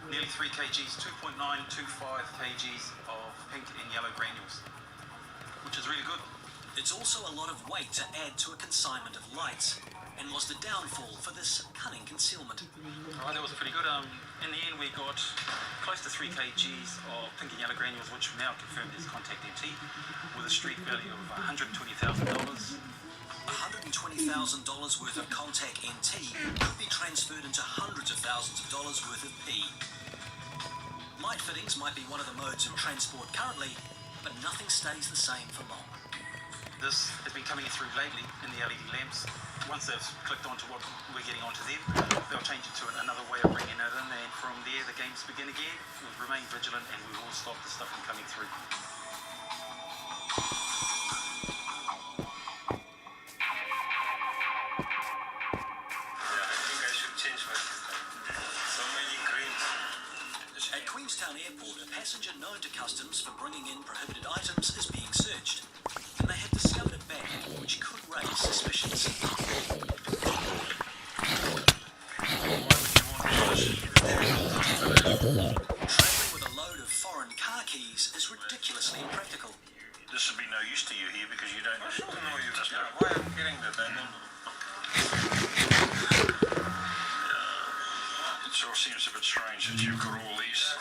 Nearly 3 kgs, 2.925 kgs of pink and yellow granules, which is really good. It's also a lot of weight to add to a consignment of lights, and was the downfall for this cunning concealment. Alright, that was pretty good. In the end, we got close to 3 kgs of pink and yellow granules, which now confirmed is contact MT, with a street value of $120,000. $120,000 worth of contact NT could be transferred into hundreds of thousands of dollars worth of P. Light fittings might be one of the modes of transport currently, but nothing stays the same for long. This has been coming through lately in the LED lamps. Once they've clicked onto what we're getting onto them, they'll change it to another way of bringing it in, and from there the games begin again. We'll remain vigilant and we will stop the stuff from coming through. Queenstown Airport, a passenger known to customs for bringing in prohibited items is being searched, and they have discovered a bag which could raise suspicions. Travelling with a load of foreign car keys is ridiculously impractical. This will be no use to you here because you don't. Why I'm getting the It sort of seems a bit strange that you've got all these.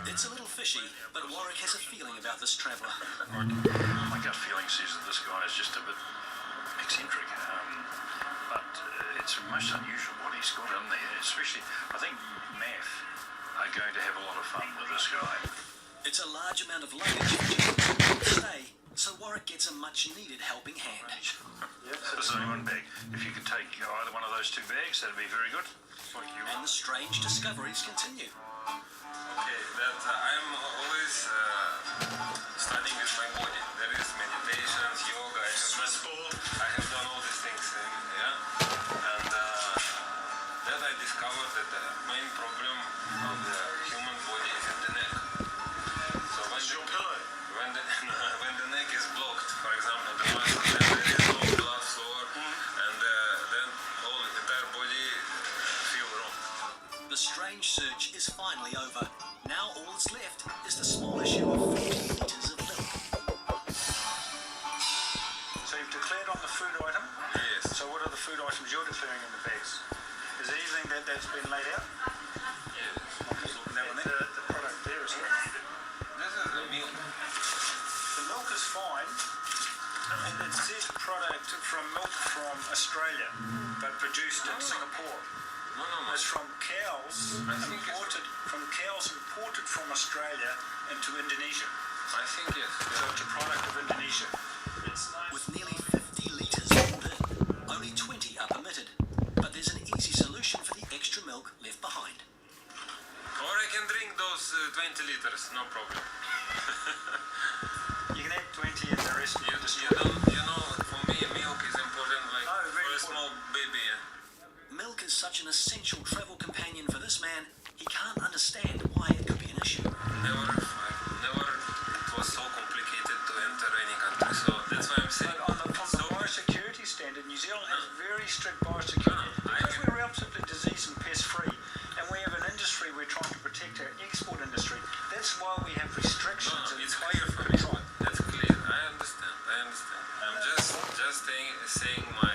It's a little fishy, but Warwick has a feeling about this traveller. My gut feeling says that this guy is just a bit eccentric, but it's most unusual what he's got in there. Especially, I think NAF are going to have a lot of fun with this guy. It's a large amount of luggage for Jim to stay, so Warwick gets a much-needed helping hand. This is only one bag. If you could take either one of those two bags, that'd be very good. Thank you. And the strange discoveries continue. Okay, that I'm always studying with my body. There is meditations, yoga. I have done all these things, and that I discovered that the main problem of the human body is in the neck. So when the neck is blocked, for example, the muscle, then there is no blood flow, and then all the entire body feel wrong. The strange search is finally over. Now all that's left is the small issue of 40 litres of milk. So you've declared on the food item? Yes. So what are the food items you're declaring in the bags? Is there anything that's been laid out? Yes. The product there is here. This is the milk. The milk is fine, and it says product from milk from Australia, but produced in Singapore. No. It's from cows I think it's- imported from Australia into Indonesia. I think yes. So it's a product of Indonesia. With nearly 50 litres pulled in, only 20 are permitted. But there's an easy solution for the extra milk left behind. Or I can drink those 20 liters, no problem. You can add 20 and the rest you You know, for me, milk is important, like Oh, very for a important. small baby. Milk is such an essential travel companion for this man, he can't understand why it could be an issue. Never, it was so complicated to enter any country. So that's why I'm saying. From the biosecurity standard, New Zealand has very strict biosecurity. Because we're relatively disease and pest free, and we have an industry we're trying to protect, our export industry. That's why we have restrictions. No, and it's clear for me. That's clear. I understand. I'm just saying my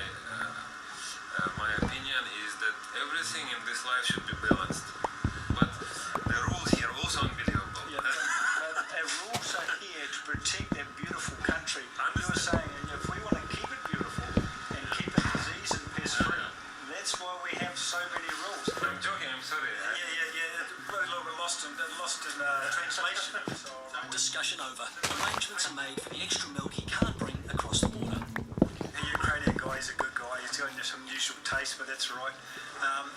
opinion is that everything in this life should be balanced. But the rules here are also unbelievable. Yeah, but our rules are here to protect that beautiful country. You were saying, and if we want to keep it beautiful and keep it disease and pest free, that's why we have so many rules. I'm joking. I'm sorry. Yeah. Very little bit lost in translation. So, Discussion over. Arrangements are made for the extra milk he can't bring across the border. the Ukrainian guy is a good guy. He's got some unusual taste, but that's right.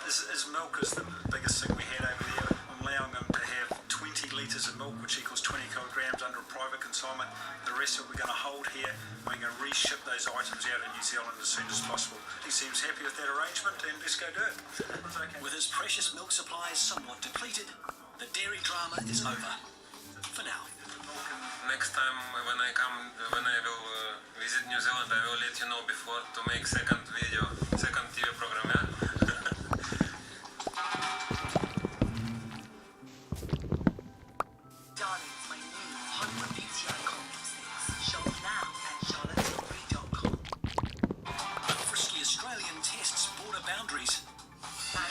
His milk is the biggest thing we had over there. I'm allowing him to have 20 litres of milk, which equals 20 kilograms under a private consignment. The rest of it we're going to hold here. We're going to reship those items out of New Zealand as soon as possible. He seems happy with that arrangement, and let's go do it. Okay. With his precious milk supplies somewhat depleted, the dairy drama is over. For now. Next time when I will visit New Zealand, I will let you know before to make second TV program. Yeah. Darlings, my new Hollywood beauty icon lipsticks. Shop now at charlottetilbury.com. Frisky Australian tests border boundaries.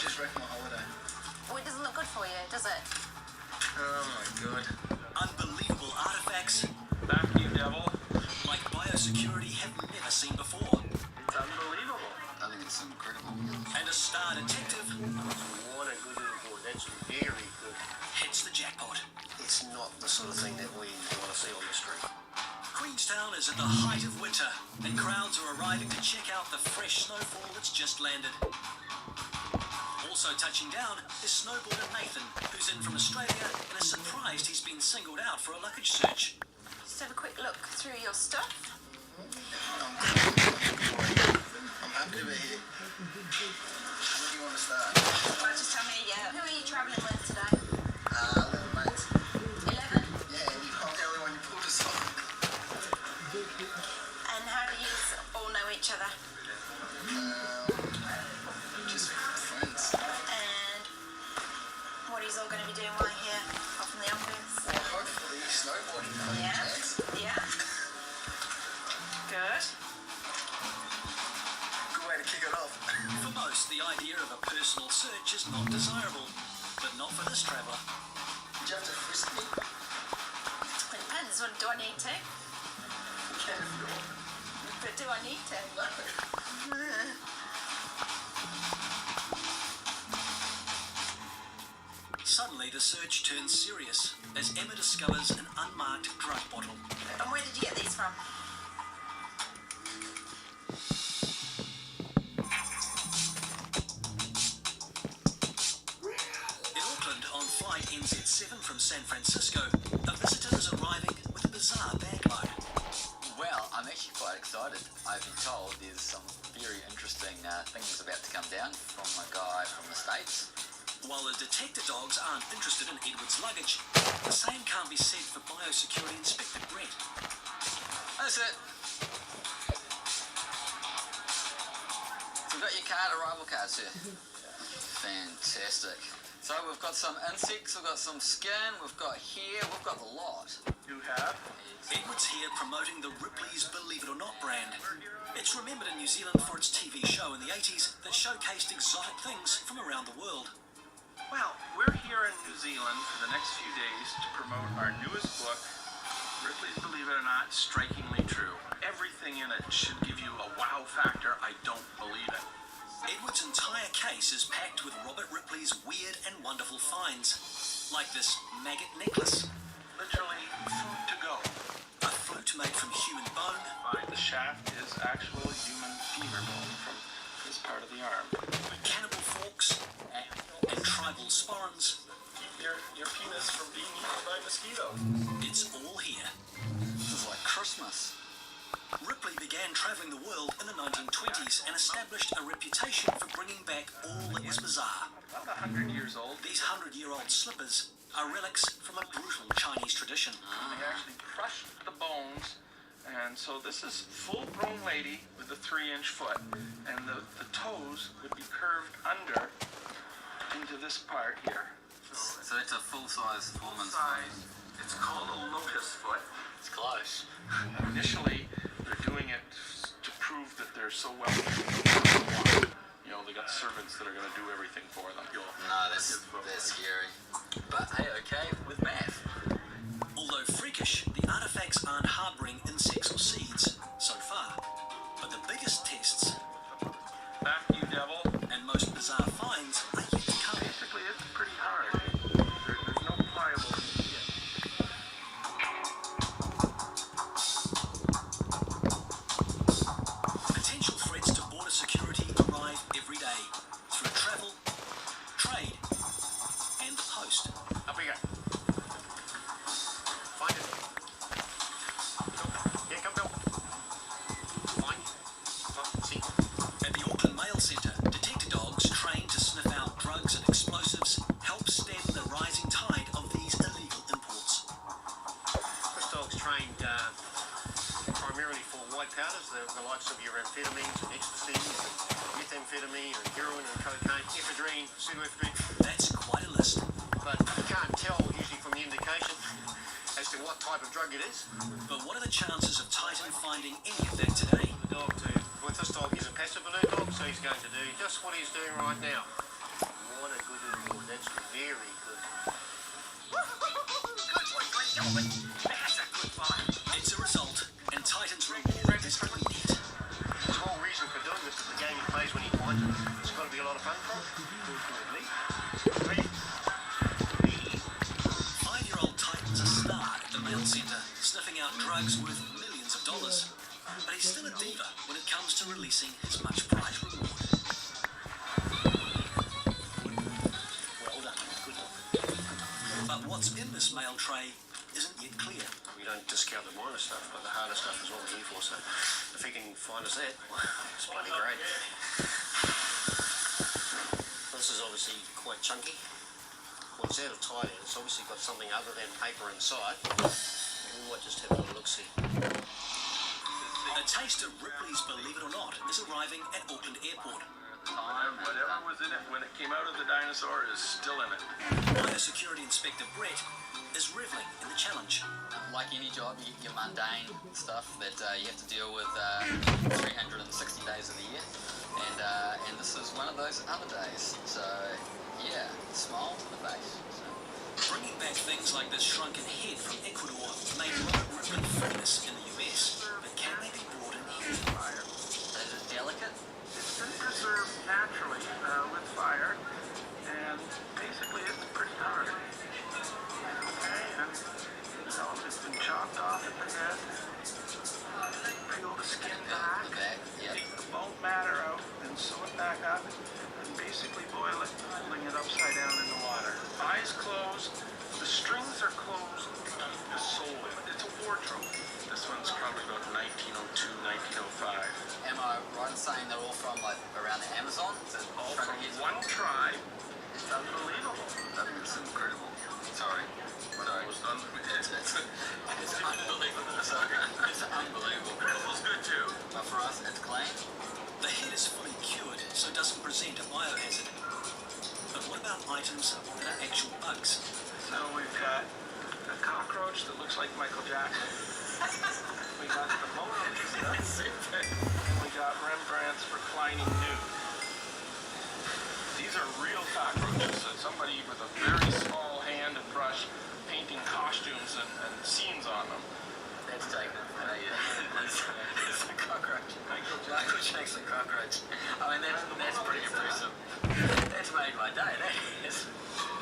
Just wrecked my holiday. Oh, it doesn't look good for you, does it? Oh my god. Unbelievable artifacts Thank you, devil. like biosecurity have never seen before. It's unbelievable. I think it's incredible. And a star detective What a good report. That's very good. hits the jackpot. It's not the sort of thing that we want to see on the street. Queenstown is at the height of winter, and crowds are arriving to check out the fresh snowfall that's just landed. Also touching down is snowboarder Nathan, who's in from Australia and is surprised he's been singled out for a luggage search. Just have a quick look through your stuff. I'm happy to be here. Where do you want to start? Well, just tell me, who are you travelling with today? you all going to be doing while you're here, apart from the youngest? Well, hopefully snowboarding. Yeah. Yeah. Good. Good way to kick it off. For most, the idea of a personal search is not desirable, but not for this traveller. Did you have to frisk me? It depends. What do I need to? You can if you want. But do I need to? Suddenly, the search turns serious as Emma discovers an unmarked drug bottle. And where did you get these from? In Auckland, on flight NZ7 from San Francisco, a visitor is arriving with a bizarre bag load. Well, I'm actually quite excited. I've been told there's some very interesting things about to come down from a guy from the States. While the detector dogs aren't interested in Edward's luggage, the same can't be said for Biosecurity Inspector Brett. That's it. So we've got your card, arrival card, sir. Fantastic. So we've got some insects, we've got some skin, we've got hair, we've got the lot. You have? Edward's here promoting the Ripley's Believe It or Not brand. It's remembered in New Zealand for its TV show in the 80s that showcased exotic things from around the world. Well, we're here in New Zealand for the next few days to promote our newest book, Ripley's Believe It or Not, Strikingly True. Everything in it should give you a wow factor. I don't believe it. Edward's entire case is packed with Robert Ripley's weird and wonderful finds, like this maggot necklace, Literally, food to go. a flute made from human bone, The shaft is actual human femur bone from this part of the arm. cannibal forks, and tribal sporrans. Keep your penis from being eaten by mosquitoes. It's all here. This is like Christmas. Ripley began travelling the world in the 1920s and established a reputation for bringing back all that was bizarre. About 100 years old. These 100-year-old slippers are relics from a brutal Chinese tradition. They actually crushed the bones. And so this is full-grown lady with a 3-inch foot. And the toes would be curved under into this part here. So it's a full-size woman's Size. It's called a locust foot. It's close. Initially, they're doing it to prove that they're so well. You know, they got servants that are going to do everything for them. No, that's scary. But hey, okay, with math. Although freakish, the artifacts aren't harbouring insects or seeds so far. But the biggest tests Back you, devil. and most bizarre finds are yet to come. Basically, it's pretty hard. There's no pliable shit. Potential threats to border security arrive every day through travel, trade, and the post. Up we go. Find it. Yeah, come, Bill. Find. Oh, see. At the Auckland Mail Centre, detector dogs trained to sniff out drugs and explosives help stem the rising tide of these illegal imports. This dog's trained primarily for white powders, the likes of your amphetamines and ecstasy, methamphetamine and heroin and cocaine, ephedrine, pseudoephedrine. That's quite a list. But you can't tell usually from the indication as to what type of drug it is. But what are the chances of Titan finding any of that today? The dog too. With this dog, he's a passive alert dog, so he's going to do just what he's doing right now. What a good reward. That's very good. It's a result, and Titan's reward is pretty neat. His whole reason for doing this is the game he plays when he finds it. It's got to be a lot of fun for him. Ultimately. Three. 5-year-old Titan's a star at the Mail Centre, sniffing out drugs worth millions of dollars. But he's still a diva when it comes to releasing his much prized reward. Well done. Good work. But what's in this mail tray isn't yet clear. We don't discount the minor stuff, but the harder stuff is what we're here for. So if he can find us that, it's bloody great. This is obviously quite chunky. Well, it's out of Thailand. It's obviously got something other than paper inside. We might just have a little look-see. A taste of Ripley's Believe It or Not is arriving at Auckland Airport. time. Whatever was in it when it came out of the dinosaur is still in it. Biosecurity Inspector Brett is reveling in the challenge. Like any job, you get your mundane stuff that you have to deal with 360 days of the year, and this is one of those other days. So yeah, smile to the face. So. Bringing back things like this shrunken head from Ecuador made road ribbon famous in the US, but can they be brought in here? Fire. Is it delicate? It's been preserved naturally with fire, and basically it's pretty hard. Okay, and it's been chopped off at the head. Peel the skin back, The back, yeah. take the bone matter out, and sew it back up, and basically boil it, holding it upside down in the water. Eyes closed, the strings are closed, the soul in it. It's a wardrobe. This one's probably about 1902, 1905. Am I right in saying they're all from like around the Amazon? All from one tribe. It's unbelievable. It's incredible. Sorry. Sorry. It's unbelievable. Sorry. It's unbelievable. It was good too. But for us, it's clean. The head is fully cured, so it doesn't present a biohazard. But what about items that are actual bugs? So we've got a cockroach that looks like Michael Jackson. We got the Mona Lisa. And we got Rembrandt's reclining nude. These are real cockroaches that somebody with a very small hand and brush painting costumes and scenes on them. That's taken. It's a cockroach. Michael Jackson cockroach. I mean, that's pretty impressive. That's made my day, that is.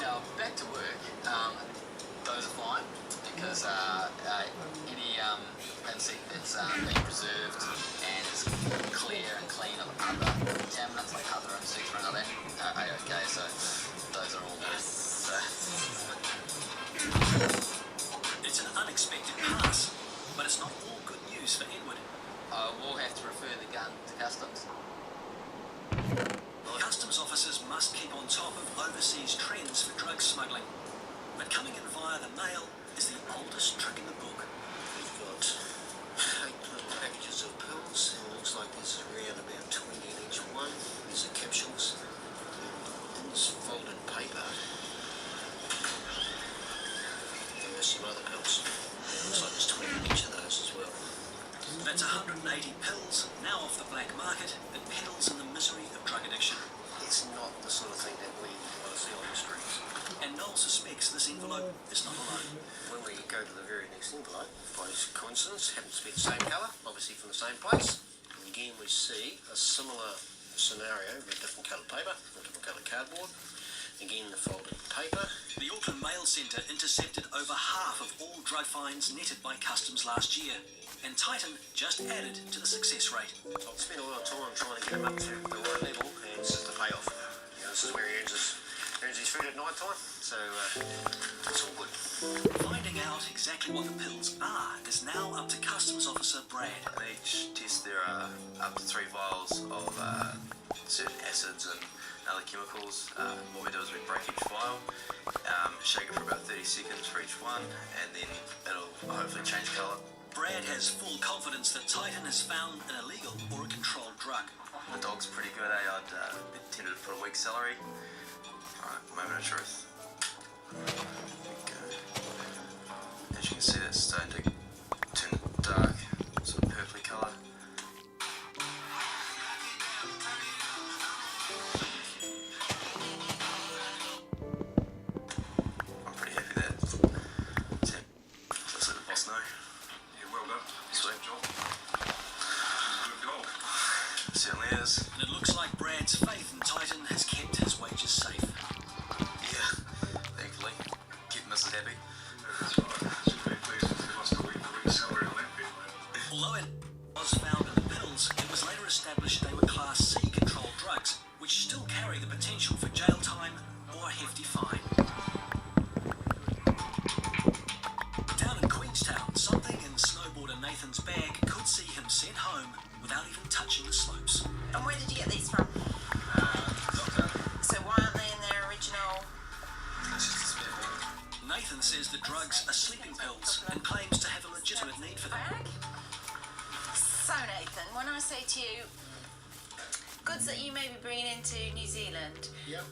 Now, back to work. Those are fine because any insect that's being preserved and is clear and clean of other contaminants like other insects or another okay, so those are all good. So. It's an unexpected pass, but it's not all good news for Edward. I will have to refer the gun to customs. Customs officers must keep on top of overseas trends for drug smuggling. But coming in via the mail is the oldest trick in the book. We've got 8 little packages of pills. It looks like there's around about 20 in each one. These are capsules. And this folded paper. And there's some other pills. Looks like there's 20 in each of those as well. That's 180 pills, now off the black market, that peddles in the misery of drug addiction. It's not the sort of thing that we want to see on the streets. And Noel suspects this envelope is not alone. When we go to the very next envelope, by coincidence, happens to be the same colour, obviously from the same place. And again, we see a similar scenario with different coloured paper, or different coloured cardboard. Again, the folded paper. The Auckland Mail Centre intercepted over half of all drug fines netted by customs last year, and Titan just added to the success rate. I've spent a lot of time trying to get him up to the right level, and this is the payoff. You know, this is where he earns his food at night time, so it's all good. Finding out exactly what the pills are is now up to Customs Officer Brad. In each test there are up to 3 vials of certain acids and other chemicals. What we do is we break each vial, shake it for about 30 seconds for each one, and then it'll hopefully change colour. Brad has full confidence that Titan has found an illegal or a controlled drug. The dog's pretty good, eh? I'd be tempted to put a week's celery. Alright, moment of truth. Okay. As you can see, that's starting to turn dark, sort of purpley colour. I'm pretty happy that it's happened. Just let the boss know. Yeah, well done. Sweet. Job. Good dog. Certainly is. And it looks like Brad's faith in Titan has kept his wages safe. Yeah, thankfully. Keep Mrs. happy. That's right. Should be pleased if they lost a week's salary on that bit. Although it was found in the pills, it was later established they were Class C controlled drugs, which still carry the potential for jail time or a hefty fine. Down in Queenstown, something in snowboarder Nathan's bag could see him sent home without even touching the slopes. And where did you get these from? Doctor, So why aren't they in their original? that's just a spare bottle. Nathan says the drugs are sleeping pills and claims to have a legitimate need for them. Bag? So Nathan, when I say to you, goods that you may be bringing into New Zealand. Yep.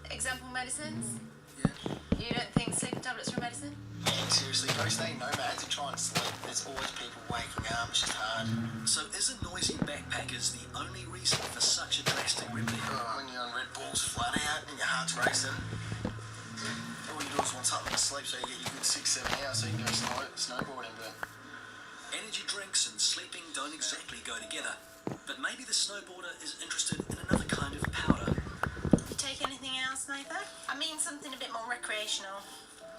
Example medicines. Yeah. You don't think sleeping tablets are medicine? Man, seriously, go stay nomads and try and sleep. There's always people waking up. It's just hard. So isn't noisy backpackers the only reason for such a drastic remedy? When you're on Red Bulls flat out and your heart's racing, all you do is want something to sleep so you get your good 6-7 hours so you can go snowboarding. But Energy drinks and sleeping don't exactly go together. But maybe the snowboarder is interested in another kind of powder. You take anything else, Nathan? I mean something a bit more recreational.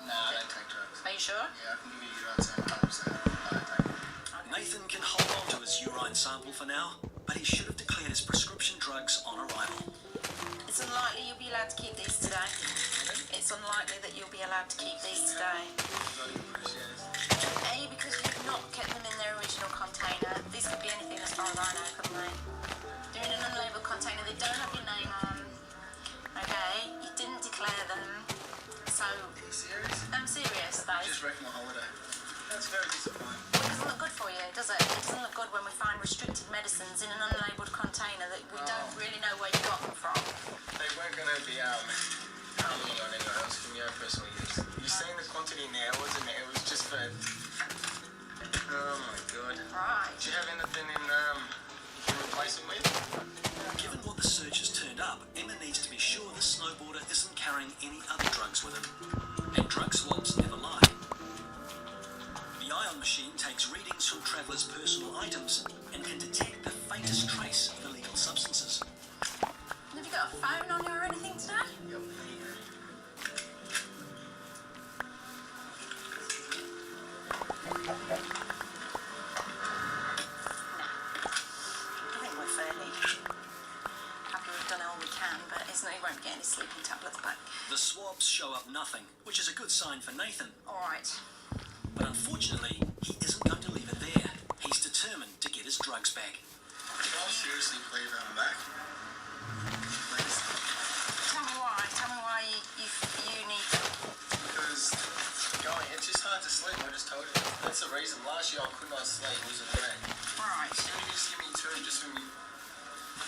nah, I don't take drugs. Are you sure? Yeah, I can give you your answer 100%. I don't take it. Nathan can hold on to his urine sample for now, but he should have declared his prescription drugs on arrival. It's unlikely you'll be allowed to keep these today. It's unlikely that you'll be allowed to keep these today. A, because you've not kept them in their original container. These could be anything as far as I know, couldn't they? They're in an unlabelled container. They don't have your name on. Okay? You didn't declare them. So... Are you serious? I'm serious, though. Just wrecked my holiday. That's very disappointing. It doesn't look good for you, does it? It doesn't look good when we find restricted medicines in an unlabelled container that we don't really know where you got them from. They weren't going to be harming on anyone else from your personal use. You've seen the quantity now, wasn't it? It was just for... Oh my god. Right. Do you have anything in you can replace them with? Given what the search has turned up, Emma needs to be sure the snowboarder isn't carrying any other drugs with him. And drug swabs never lie. The ion machine takes readings from travellers' personal items and can detect the faintest trace of illegal substances. Have you got a phone on you or anything today? Yep. I think we're fairly happy we've done all we can, but it's not, you won't get any sleeping tablets back. The swabs show up nothing, which is a good sign for Nathan. All right. But unfortunately, he isn't going to leave it there. He's determined to get his drugs back. Can I seriously please them back? Please? Tell me why. Tell me why you need them. Because it's just hard to sleep, I just told you. That's the reason. Last year I could not sleep, it was a wreck. Right. Can you just give me two, just for me?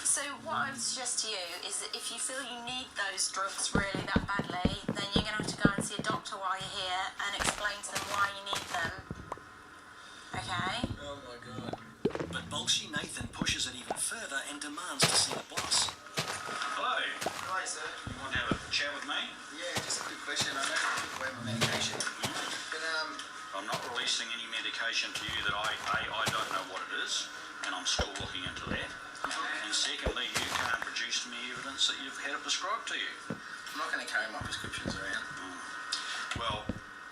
So what I would suggest to you is that if you feel you need those drugs really that badly, then you're going to have to go and see a doctor while you're here and explain to them why you need them. Okay? Oh my god. But Bolshy Nathan pushes it even further and demands to see the boss. Hello. Hi sir. You want to have a chat with me? Yeah, just a quick question. I know you took away my medication. But I'm not releasing any medication to you that I don't know what it is, and I'm still looking into that. And secondly, you can't produce me evidence that you've had it prescribed to you. I'm not going to carry my prescriptions around. Well,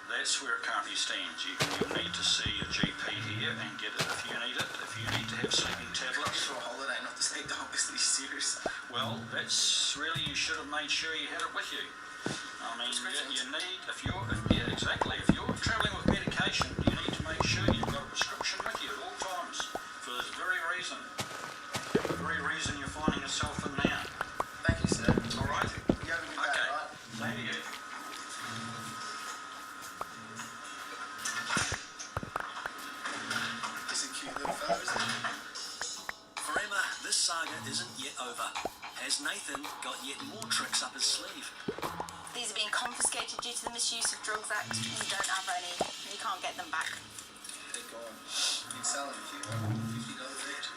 that's where it currently stands. You need to see a GP here and get it if you need it. If you need to have sleeping tablets. For a holiday, not to take the obviously serious. Well, that's really, you should have made sure you had it with you. I mean, you need, if you're travelling with medication, you need to make sure you've got a prescription with you at all times. For this very reason. The very reason you're finding yourself in now. Thank you, sir. All right? You have a good day, Okay. right? Same to you. Just a cute little fellow, isn't it? For Emma, this saga isn't yet over. Has Nathan got yet more tricks up his sleeve? These are being confiscated due to the Misuse of Drugs Act. You don't have any. You can't get them back. They're gone. You can sell them if you want. $50 each.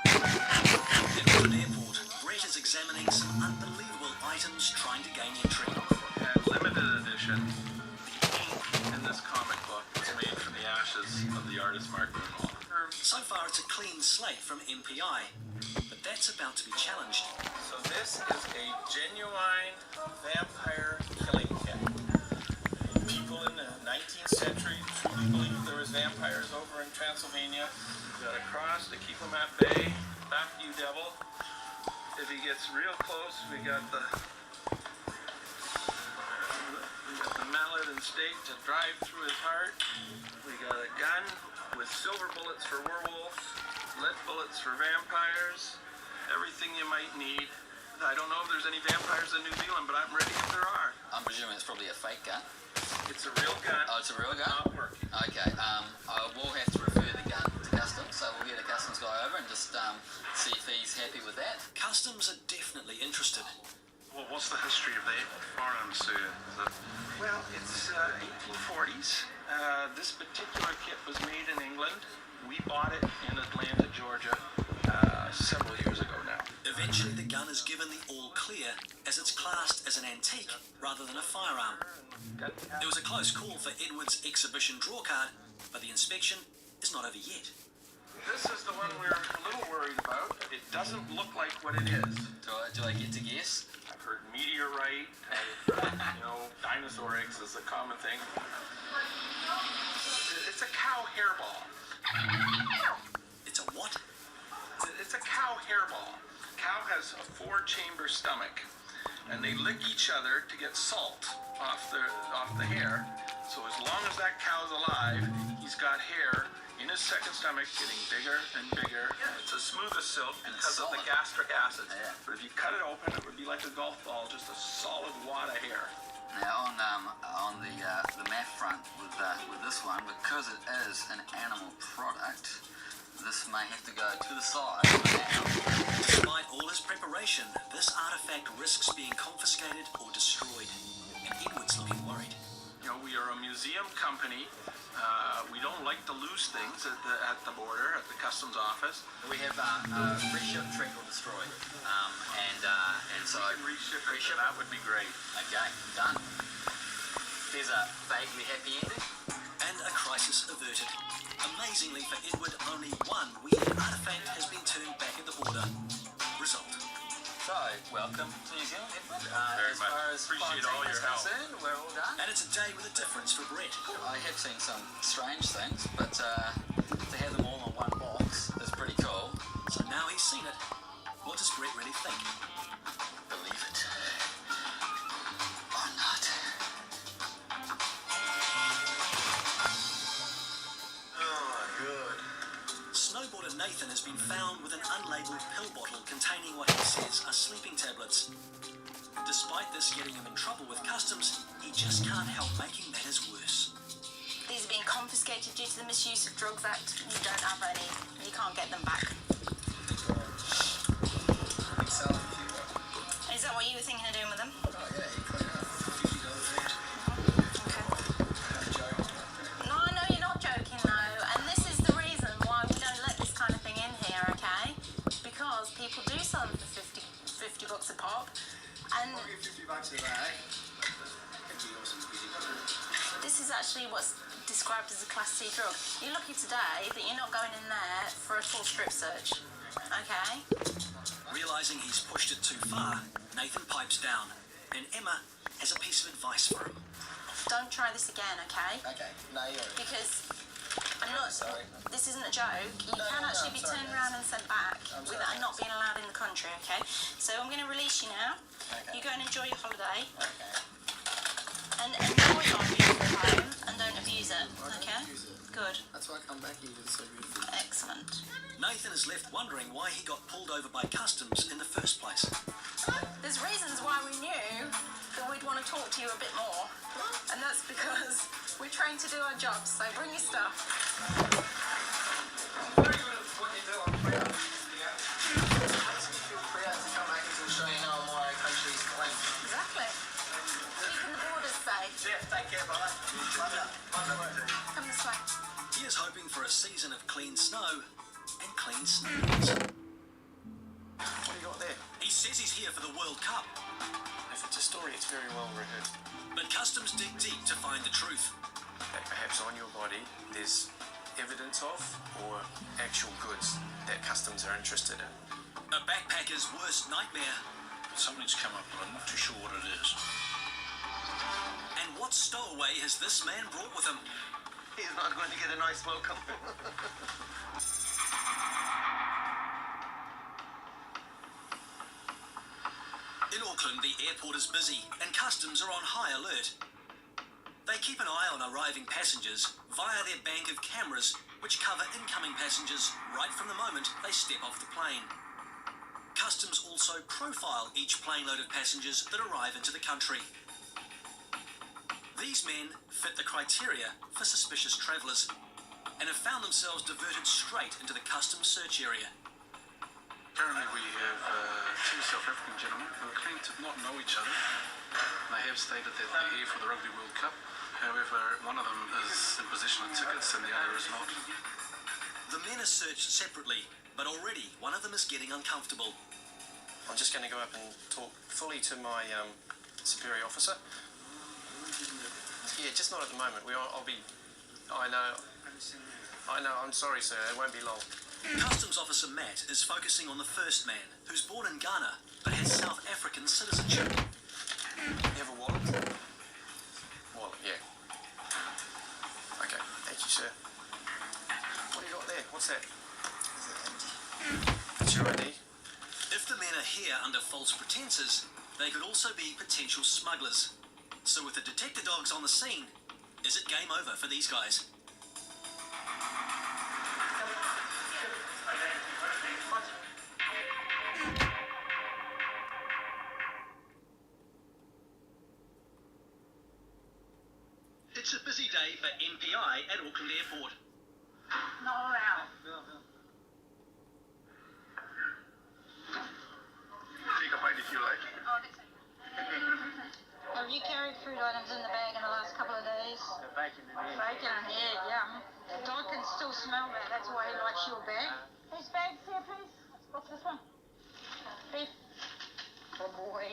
At Auckland Airport, Brett is examining some unbelievable items trying to gain entry. Limited edition. The ink in this comic book was made from the ashes of the artist Mark Grunwald. So far, it's a clean slate from MPI, but that's about to be challenged. So this is a genuine vampire killing kit. People in the 19th century truly believed there was vampires over in Transylvania. We've got a cross to keep them at bay. Back you devil. If he gets real close, we got the mallet and stake to drive through his heart. We got a gun with silver bullets for werewolves, lead bullets for vampires, everything you might need. I don't know if there's any vampires in New Zealand, but I'm ready if there are. I'm presuming it's probably a fake gun. It's a real gun. Oh, it's a real gun? Not working. Okay, I will have to refer the gun to customs. So we'll get a customs guy over and just see if he's happy with that. Customs are definitely interested. Well, what's the history of the firearms? Well, it's 1840s. This particular kit was made in England. We bought it in Atlanta, Georgia, several years ago now. Eventually the gun is given the all clear as it's classed as an antique rather than a firearm. There was a close call for Edward's exhibition draw card, but the inspection is not over yet. This is the one we're a little worried about. It doesn't look like what it is. Do I get to guess? I've heard meteorite, dinosaur eggs is a common thing. It's a cow hairball. It's a what? It's a cow hairball. Cow has a 4-chamber stomach, and they lick each other to get salt off the hair. So as long as that cow's alive, he's got hair in his second stomach getting bigger and bigger. It's as smooth as silk because of the gastric acid. Yeah. But if you cut it open, it would be like a golf ball, just a solid wad of hair. Now on the math front with this one, because it is an animal product, this may have to go to the side for now. Despite all his preparation, this artifact risks being confiscated or destroyed, and Edward's looking worried. We are a museum company. We don't like to lose things at the border, at the customs office. We have reship, trick or destroy, and so Reship, that would be great. okay, done. There's a vaguely happy ending. And a crisis averted. Amazingly for Edward, only one weird artifact has been turned back at the border. Result. So, welcome to New Zealand, Edward. Very As much. far as Appreciate all quarantine your is help. concerned, we're all done. And it's a day with a difference for Brett. I have seen some strange things, but to have them all in one box is pretty cool. So now he's seen it, what does Brett really think? Believe it or not. Snowboarder Nathan has been found with an unlabeled pill bottle containing what he says are sleeping tablets. Despite this getting him in trouble with customs, he just can't help making matters worse. These are being confiscated due to the Misuse of Drugs Act. You don't have any. You can't get them back. Is that what you were thinking of doing with them? No, I know you're not joking though, and this is the reason why we don't let this kind of thing in here, okay? Because people do sell them for 50 bucks a pop, and this is actually what's described as a Class C drug. You're lucky today that you're not going in there for a full strip search, okay? Realising he's pushed it too far, Nathan pipes down, and Emma has a piece of advice for him. Don't try this again, okay? Okay, no, you're Because I'm not. sorry. This isn't a joke. You can actually be turned around and sent back without not being allowed in the country, okay? So I'm going to release you now. Okay. You go and enjoy your holiday. Okay. And enjoy our beautiful home and don't abuse it, okay? Good. That's why I come back here. It's so beautiful. Excellent. Nathan is left wondering why he got pulled over by customs in the first place. There's reasons why we knew that we'd want to talk to you a bit more. And that's because we're trained to do our jobs, so bring your stuff. Exactly. Keeping the borders safe. Come this way. He is hoping for a season of clean snow and clean sneakers. What do you got there? He says he's here for the World Cup, If it's a story, it's very well written. but customs dig deep to find the truth. That perhaps on your body there's evidence of or actual goods that customs are interested in. A backpacker's worst nightmare. Something's come up, but I'm not too sure what it is. And what stowaway has this man brought with him? He's not going to get a nice welcome. In Auckland, the airport is busy and customs are on high alert. They keep an eye on arriving passengers via their bank of cameras, which cover incoming passengers right from the moment they step off the plane. Customs also profile each plane load of passengers that arrive into the country. These men fit the criteria for suspicious travellers. and have found themselves diverted straight into the customs search area. Apparently we have two South African gentlemen who claim to not know each other. They have stated that they're here for the Rugby World Cup. However, one of them is in possession of tickets and the other is not. The men are searched separately, but already one of them is getting uncomfortable. I'm just going to go up and talk fully to my superior officer. Yeah, just not at the moment. I know. I'm sorry, sir. It won't be long. Customs Officer Matt is focusing on the first man, who's born in Ghana, but has South African citizenship. You have a wallet? Wallet, yeah. Okay, thank you, sir. What do you got there? What's that? That's your ID? If the men are here under false pretenses, they could also be potential smugglers. So with the detector dogs on the scene, is it game over for these guys? It's a busy day for MPI at Auckland Airport. Not around. Take a bite if you like. Have you carried food items in the bag in the last couple of days? Bacon and egg, yum. The dog can still smell that, that's why he likes your bag. Whose bag's here, please? What's this one? Beef. Good boy.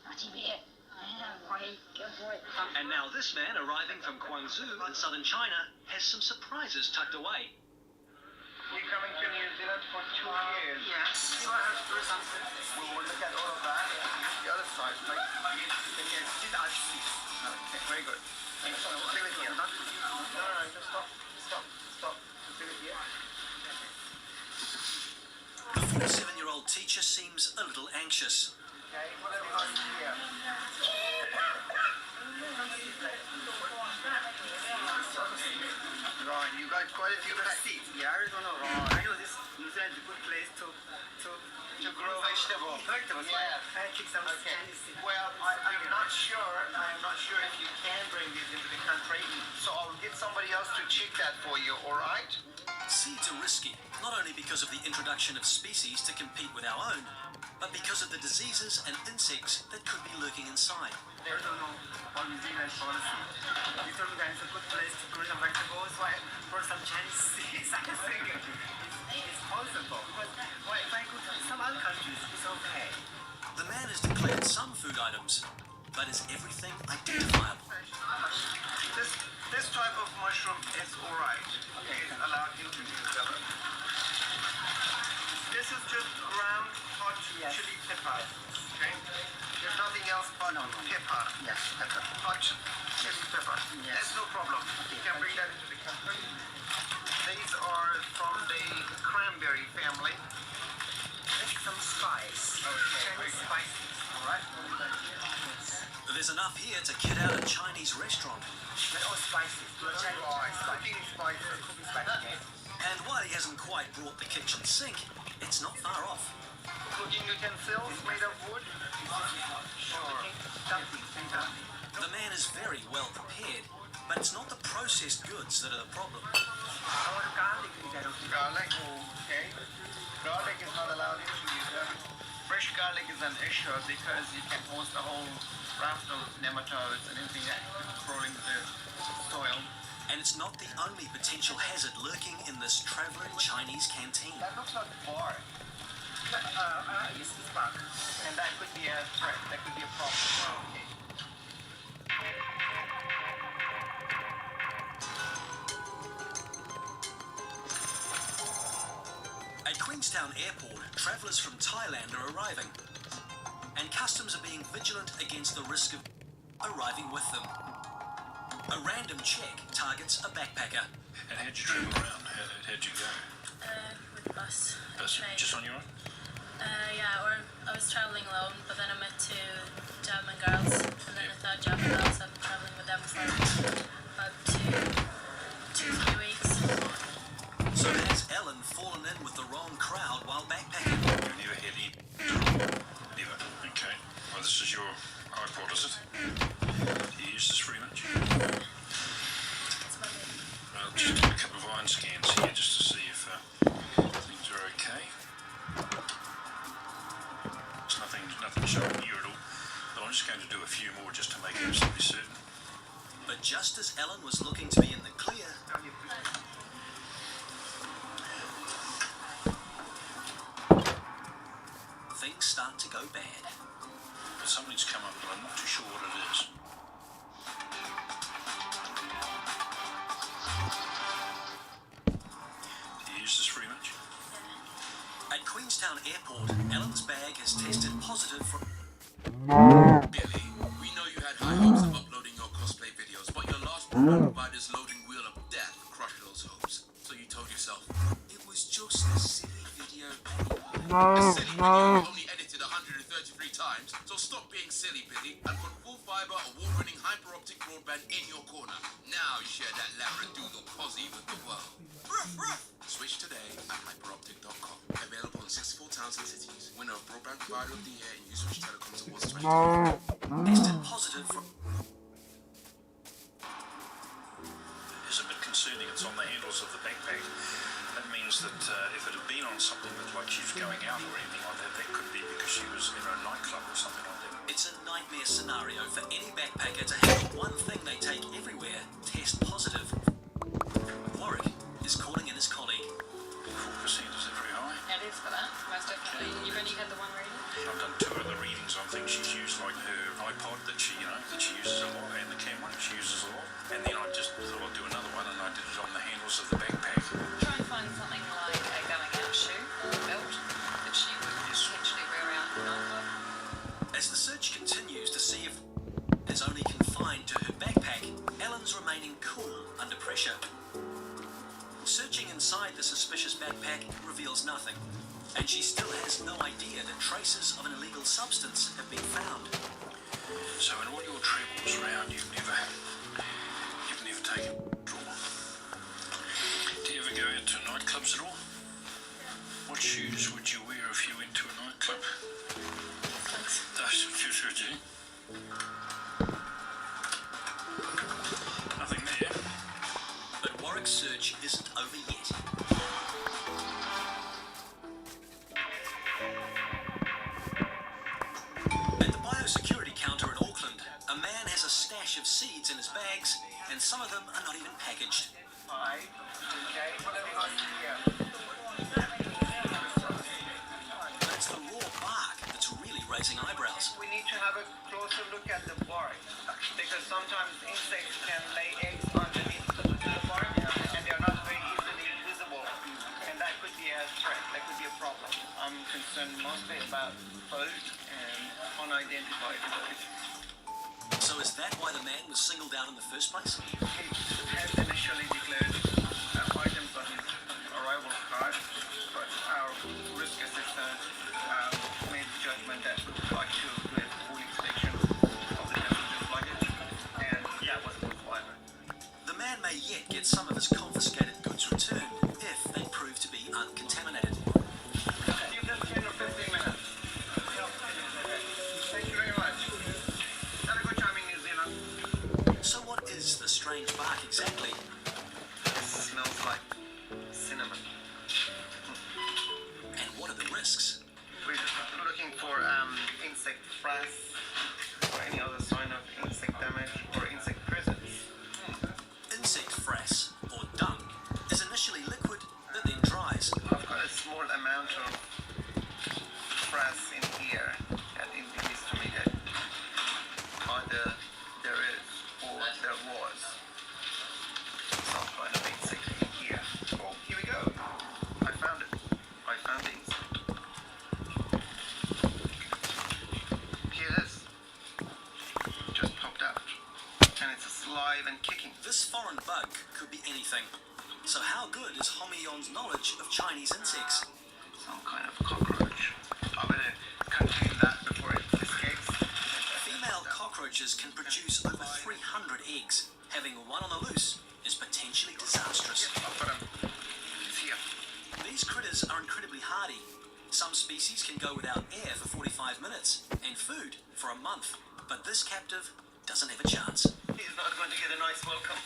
Naughty bear. Good boy. And now this man, arriving from Guangzhou in southern China, has some surprises tucked away. We're coming to New Zealand for 2 years. Yes. You want to do something? We will look at all of that. The other side, like, okay, very good. So, leave it here. No, just stop. Just leave it here. The 47-year-old teacher seems a little anxious. Okay, what have you got here? Right, you got quite a few receipts. Yeah, Arizona. Right. I know this New Zealand is a good place to grow vegetables. Yeah. I think some Chinese. Well, I'm not sure. I'm not sure if you can bring these into the country. So I'll get somebody else to check that for you. All right? Seeds are risky, not only because of the introduction of species to compete with our own, but because of the diseases and insects that could be lurking inside. Arizona or New Zealand policy. You told me that it's a good place to grow some vegetables. Why for some Chinese seeds? I think it's possible. But if I go to some other countries, it's okay. The man has declared some food items, but is everything identifiable? This type of mushroom is alright. Okay, it's allowed into New Zealand. This is just ground hot chili pepper. Okay? There's nothing else but pepper. Yes, pepper. Hot chili pepper. Yes. That's no problem. You can bring that into the country. These are from the cranberry family. There's some spice. Okay, spices. Alright? There's enough here to kit out a Chinese restaurant. They're all spices. Cooking spices. And while he hasn't quite brought the kitchen sink, it's not far off. Cooking utensils made of wood. Sure. The man is very well prepared, but it's not the processed goods that are the problem. Garlic. Okay. Garlic is not allowed into New Zealand. Fresh garlic is an issue because you can host a whole raft of nematodes and anything that crawling the soil. And it's not the only potential hazard lurking in this travelling Chinese canteen. That looks like a bar. Yes, it's bark. And that could be a threat. That could be a problem. Okay. At Queenstown Airport, travellers from Thailand are arriving, and customs are being vigilant against the risk of arriving with them. A random check targets a backpacker. And how'd you travel around? How'd you go? With the bus. Bus, Train. just on your own? Yeah, or I was travelling alone, but then I met two German girls, and then I thought German girls, I've been travelling with them for about two, 3 weeks. So has Ellen fallen in with the wrong crowd while backpacking? You never had any? Never. Okay. Well, this is your iPod, is it? Do you use this very much? It's my baby. Well, just a couple of iron scans. just as Ellen was looking to be in the clear, things start to go bad. But something's come up, but I'm not too sure what it is. Do you use this pretty much? At Queenstown Airport, Ellen's bag has tested positive for... Billy, we know you had high hopes of uploading your cosplay videos, but your last provider's loading wheel of death crushed those hopes. So you told yourself, it was just a silly video anyway. A silly video you only edited 133 times, so stop being silly, Billy, and put full fiber, award-winning hyper-optic broadband in your corner. Now share that labradoodle posse with the world. Switch today at hyperoptic.com. Available in 64 towns and cities. Winner of Broadband Provider of the Year in Uswitch Telecom's Awards 2020. tested positive for... Is a bit concerning. It's on the handles of the backpack. That means that if it had been on something that, like, she was going out or anything like that, that could be because she was in a nightclub or something like that. It's a nightmare scenario for any backpacker to have one thing they take everywhere test positive. Warwick is calling in his colleague. 4%, is that very high? It is for that, most definitely. You've only had the one reading? I've done 2 other readings on things she's used, like her iPod that she uses a lot, and the camera she uses a lot. And then I just thought I'd do another one, and I did it on the handles of the backpack. Try and find something like a going out shoe or belt that she would potentially wear out in the nightclub. As the search continues to see if it's only confined to her backpack, Ellen's remaining cool under pressure. Searching inside the suspicious backpack reveals nothing, and she still has no idea that traces of an illegal substance have been found. So in all your travels round, you've never taken draw. Do you ever go into nightclubs at all? What shoes would you wear if you went to a nightclub? Those would you? Nothing there. But Warwick's search isn't over yet. At the biosecurity counter in Auckland, a man has a stash of seeds in his bags, and some of them are not even packaged. Hi. Okay, what have you got here? But it's the raw bark that's really raising eyebrows. We need to have a closer look at the bark because sometimes insects can lay eggs underneath the bark and they're not very easily visible, and that could be a threat, that could be a problem. I'm concerned mostly about birds and unidentified birds. So is that why the man was singled out in the first place? He has initially declared items on his arrival card, but our risk assistant made the judgment that we would like to do a full inspection of the passenger's luggage, and that was required. The man may yet get some of his confiscated goods returned if they prove to be uncontaminated. Give them 10 or 15 minutes. Thank you very much. Have a good time in New Zealand. So what is the strange bark exactly? It smells like cinnamon. And what are the risks? We're looking for insect frass or any other sign of insect damage or insect presence. Insect frass, or dung, is initially liquid that then dries. I've got a small amount of frass in here that indicates to me that either there is or there was some kind of insect in here. Oh, here we go. I found it. I found the insect. Here it is. Just popped out. And it's alive and kicking. This foreign bug could be anything. So how good is Homiyon's knowledge of Chinese insects? Some kind of cockroach. I better contain that before it escapes. Female cockroaches can produce over 300 eggs. Having one on the loose is potentially disastrous. I've got him. He's here. These critters are incredibly hardy. Some species can go without air for 45 minutes and food for a month. But this captive doesn't have a chance. He's not going to get a nice welcome.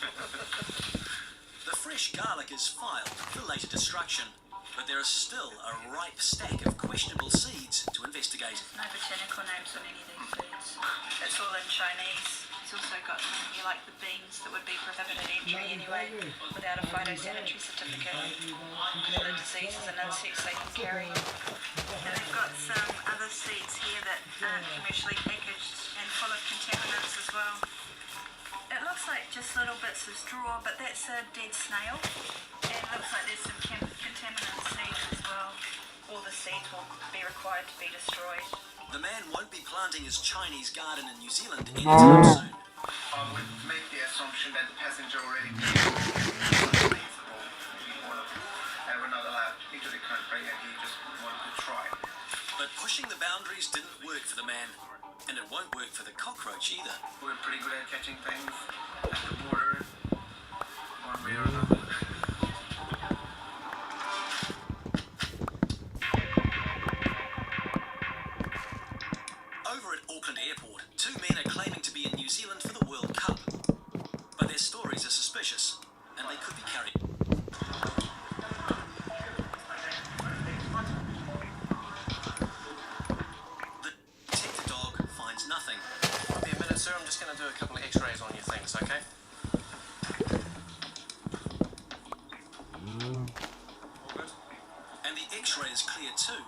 The fresh garlic is filed for later destruction, but there is still a ripe stack of questionable seeds to investigate. No botanical names on any of these foods. It's all in Chinese. It's also got something here like the beans that would be prohibited entry anyway without a phytosanitary certificate for the diseases and insects they can carry. And they've got some other seeds here that aren't commercially packaged and full of contaminants as well. It looks like just little bits of straw, but that's a dead snail. And it looks like there's some contaminant seeds as well. All the seeds will be required to be destroyed. The man won't be planting his Chinese garden in New Zealand anytime soon. I would make the assumption that the passenger already paid and we're not allowed into the country and he just wanted to try. But pushing the boundaries didn't work for the man, and it won't work for the cockroach either. We're pretty good at catching things at the border, one way or another. Over at Auckland Airport, two men are claiming to be in New Zealand for the World Cup. But their stories are suspicious, and they could be carried. The detector dog finds nothing. Might be a minute, sir. I'm just going to do a couple of x-rays on your things, okay? And the x-ray is clear too.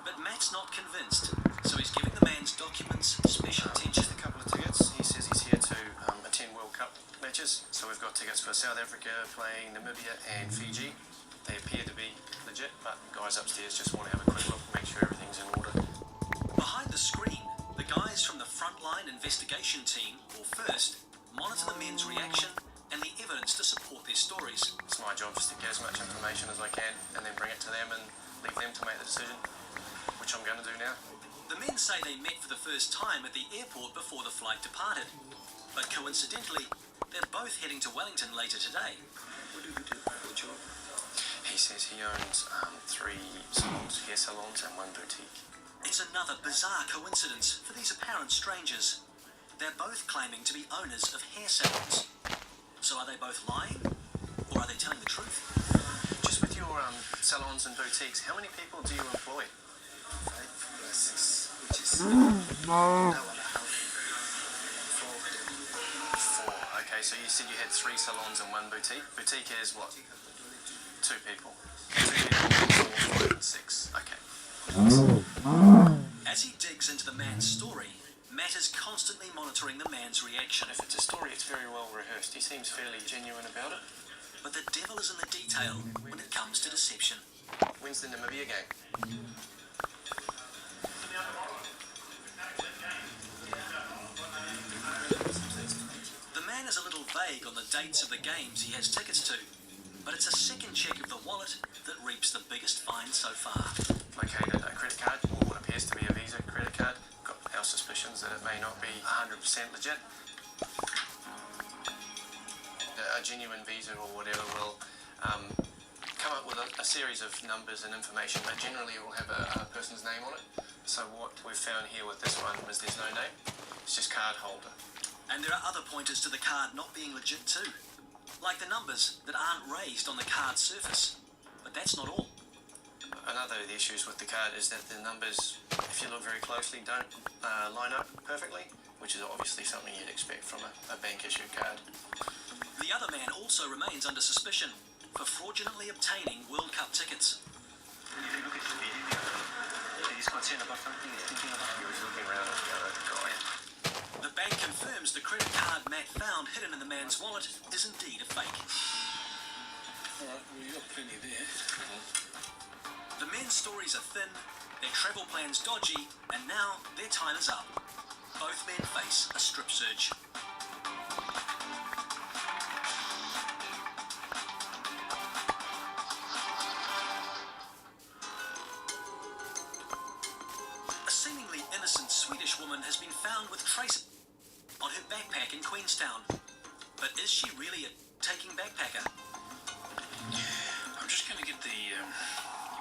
But Matt's not convinced, so he's giving the man's documents special attention. Just a couple of tickets. He says he's here to attend World Cup matches. So we've got tickets for South Africa playing Namibia and Fiji. They appear to be legit, but guys upstairs just want to have a quick look, make sure everything's in order. Behind the screen, the guys from the frontline investigation team, or FIRST, monitor the men's reaction and the evidence to support their stories. It's my job just to get as much information as I can and then bring it to them and leave them to make the decision, which I'm going to do now. The men say they met for the first time at the airport before the flight departed. But coincidentally, they're both heading to Wellington later today. What do we do for a job? He says he owns 3 salons, hair salons and 1 boutique. It's another bizarre coincidence for these apparent strangers. They're both claiming to be owners of hair salons. So are they both lying? Or are they telling the truth? Just with your salons and boutiques, how many people do you employ? 5 or 6, which is Four. Okay, so you said you had 3 salons and 1 boutique. Boutique is what? 2 people. 4, 5, and 6. Okay. As he digs into the man's story, Matt is constantly monitoring the man's reaction. If it's a story, it's very well rehearsed. He seems fairly genuine about it. But the devil is in the detail when it comes to deception. When's the Namibia game? The man is a little vague on the dates of the games he has tickets to, but it's a second check of the wallet that reaps the biggest find so far. Located a credit card, or what appears to be a Visa credit card. Got our suspicions that it may not be 100% legit. A genuine Visa or whatever will come up with a series of numbers and information, but generally it will have a person's name on it. So what we've found here with this one is there's no name, it's just card holder. And there are other pointers to the card not being legit too, like the numbers that aren't raised on the card's surface. But that's not all. Another of the issues with the card is that the numbers, if you look very closely, don't line up perfectly, which is obviously something you'd expect from a bank-issued card. The other man also remains under suspicion for fraudulently obtaining World Cup tickets. When you look at the video, he's concerned about something there. He was looking around at the other guy. The bank confirms the credit card Matt found hidden in the man's wallet is indeed a fake. Alright, well, you got plenty there. The men's stories are thin, their travel plans dodgy, and now their time is up. Both men face a strip search. A seemingly innocent Swedish woman has been found with traces on her backpack in Queenstown. But is she really a taking backpacker? I'm just going to get the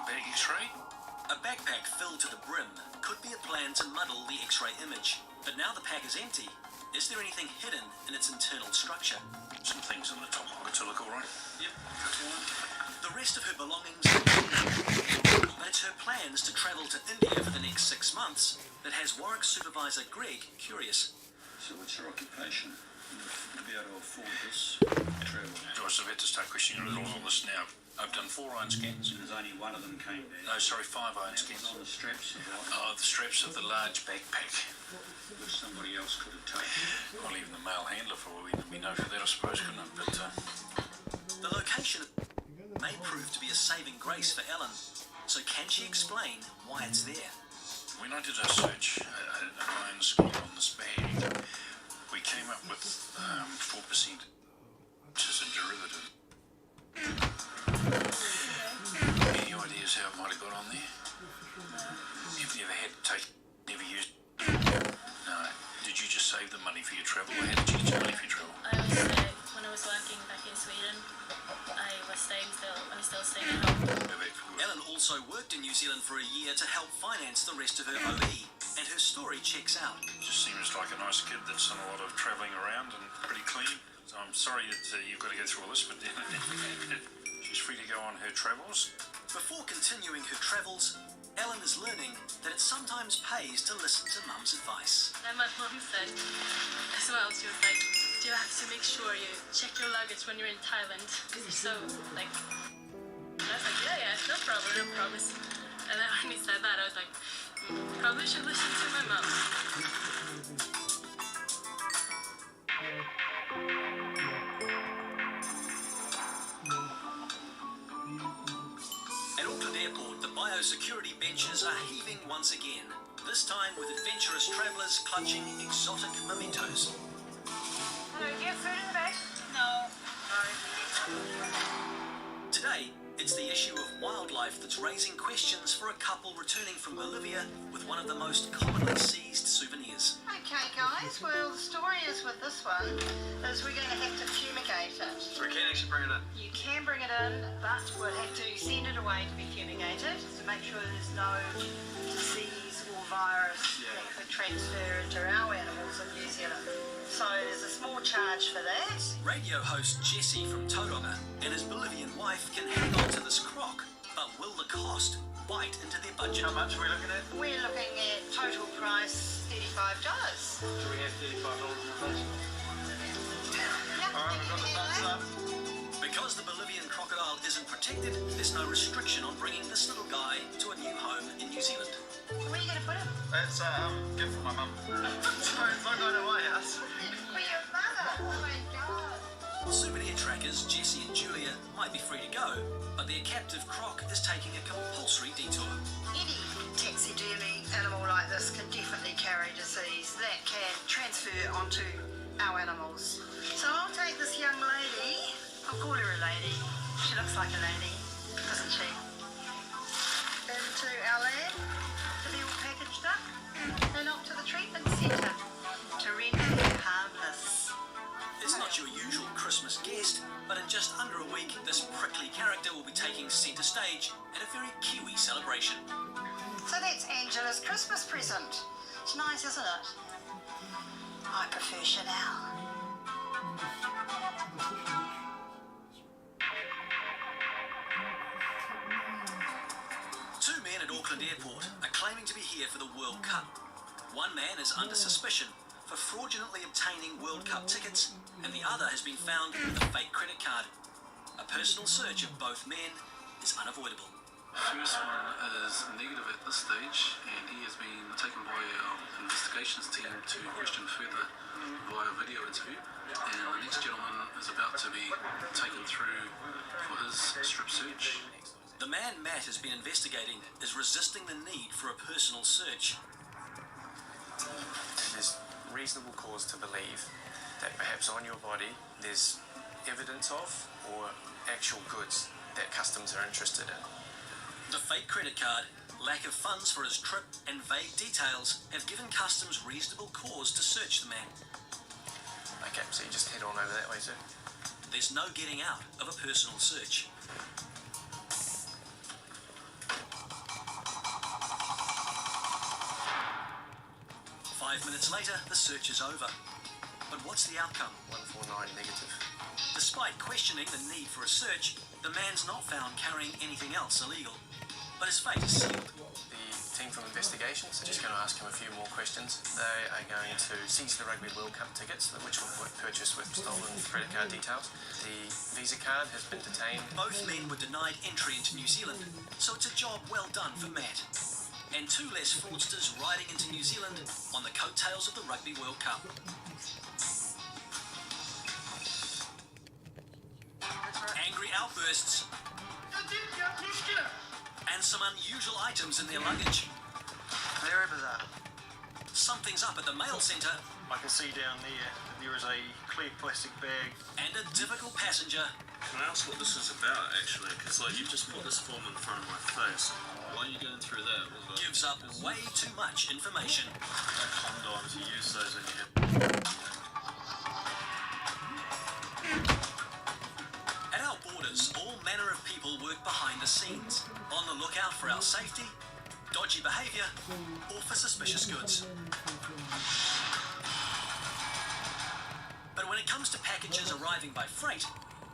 bag x-ray. A backpack filled to the brim could be a plan to muddle the x-ray image. But now the pack is empty. Is there anything hidden in its internal structure? Some things in the top pocket to look alright. Yep. The rest of her belongings are clean. But it's her plans to travel to India for the next 6 months that has Warwick supervisor Greg curious. So what's your occupation? To be able to afford this travel. Joyce, I've had to start questioning all of this now. I've done 4 iron scans. There's only one of them came back. No, sorry, 5 iron That scans. was on the straps of what? Oh, the straps of the large backpack. Which somebody else could have taken. Well, even the mail handler, for all we know for that, I suppose, couldn't have. But The location may prove to be a saving grace for Ellen. So can she explain why it's there? when I did a search, an iron scan on this bag, we came up with 4%, which is a derivative. Any ideas how it might have got on there? Have you ever had to take, never used? No. Did you just save the money for your travel, or how did you get your money for your travel? When I was working back in Sweden, I was still staying at home. Ellen also worked in New Zealand for a year to help finance the rest of her OE, and her story checks out. Just seems like a nice kid that's done a lot of travelling around and pretty clean. So I'm sorry that you've got to go through all this, but she's free to go on her travels. Before continuing her travels, Ellen is learning that it sometimes pays to listen to Mum's advice. And my mom said as well, she was like, you have to make sure you check your luggage when you're in Thailand, because you're so, like, and I was like, yeah, no problem, no promise. And then when he said that, I was like, probably should listen to my mom. At Auckland Airport, the biosecurity benches are heaving once again, this time with adventurous travellers clutching exotic mementos. Hello, do you have food in the bag? No. Today, it's the issue of wildlife that's raising questions for a couple returning from Bolivia with one of the most commonly seized souvenirs. Okay, guys, well, the story is with this one is we're going to have to fumigate it. So we can't actually bring it in. You can bring it in, but we'll have to send it away to be fumigated to make sure there's no disease or virus that could transfer into our animals in New Zealand. So there's a small charge for that. Radio host Jesse from Tauranga and his Bolivian wife can hang on to this croc, but will the cost bite into their budget? How much are we looking at? We're looking at total price $35. Do we have $35 in the budget? Yep, Alright, we've got the thumbs up. Because the Bolivian crocodile isn't protected, there's no restriction on bringing this little guy to a new home in New Zealand. Where are you going to put him? It's a gift for my mum. So it's not going to my house. For your mother. Oh my God. Souvenir trackers Jesse and Julia might be free to go, but their captive croc is taking a compulsory detour. Any taxidermy animal like this can definitely carry disease that can transfer onto our animals. So I'll take this young lady, I'll call her a lady, she looks like a lady, doesn't she? Into our lab to be all packaged up and off to the treatment centre to render her harmless. It's not your usual Christmas guest, but in just under a week, this prickly character will be taking centre stage at a very Kiwi celebration. So that's Angela's Christmas present. It's nice, isn't it? I prefer Chanel. Two men at Auckland Airport are claiming to be here for the World Cup. One man is under suspicion for fraudulently obtaining World Cup tickets, and the other has been found with a fake credit card. A personal search of both men is unavoidable. The first one is negative at this stage, and he has been taken by our investigations team to question further via video interview. And the next gentleman is about to be taken through for his strip search. The man Matt has been investigating is resisting the need for a personal search. There's reasonable cause to believe that perhaps on your body there's evidence of or actual goods that customs are interested in. The fake credit card, lack of funds for his trip, and vague details have given customs reasonable cause to search the man. Okay, so you just head on over that way, sir. There's no getting out of a personal search. Five minutes later, the search is over. But what's the outcome? 149 negative. Despite questioning the need for a search, the man's not found carrying anything else illegal. But his fate is sealed. The team from investigations. Just going to ask him a few more questions. They are going to seize the Rugby World Cup tickets, which were purchased with stolen credit card details. The Visa card has been detained. Both men were denied entry into New Zealand, so it's a job well done for Matt. And 2 less fraudsters riding into New Zealand on the coattails of the Rugby World Cup. Angry outbursts and some unusual items in their luggage. Very bizarre. Something's up at the mail centre. I can see down there is a clear plastic bag. And a difficult passenger. Can I ask what this is about, actually? Because, like, you've just put this form in front of my face. Why are you going through that? Gives up way too much information. Condoms, you use those when you have... At our borders, all manner of people work behind the scenes, on the lookout for our safety, dodgy behaviour, or for suspicious goods. But when it comes to packages arriving by freight,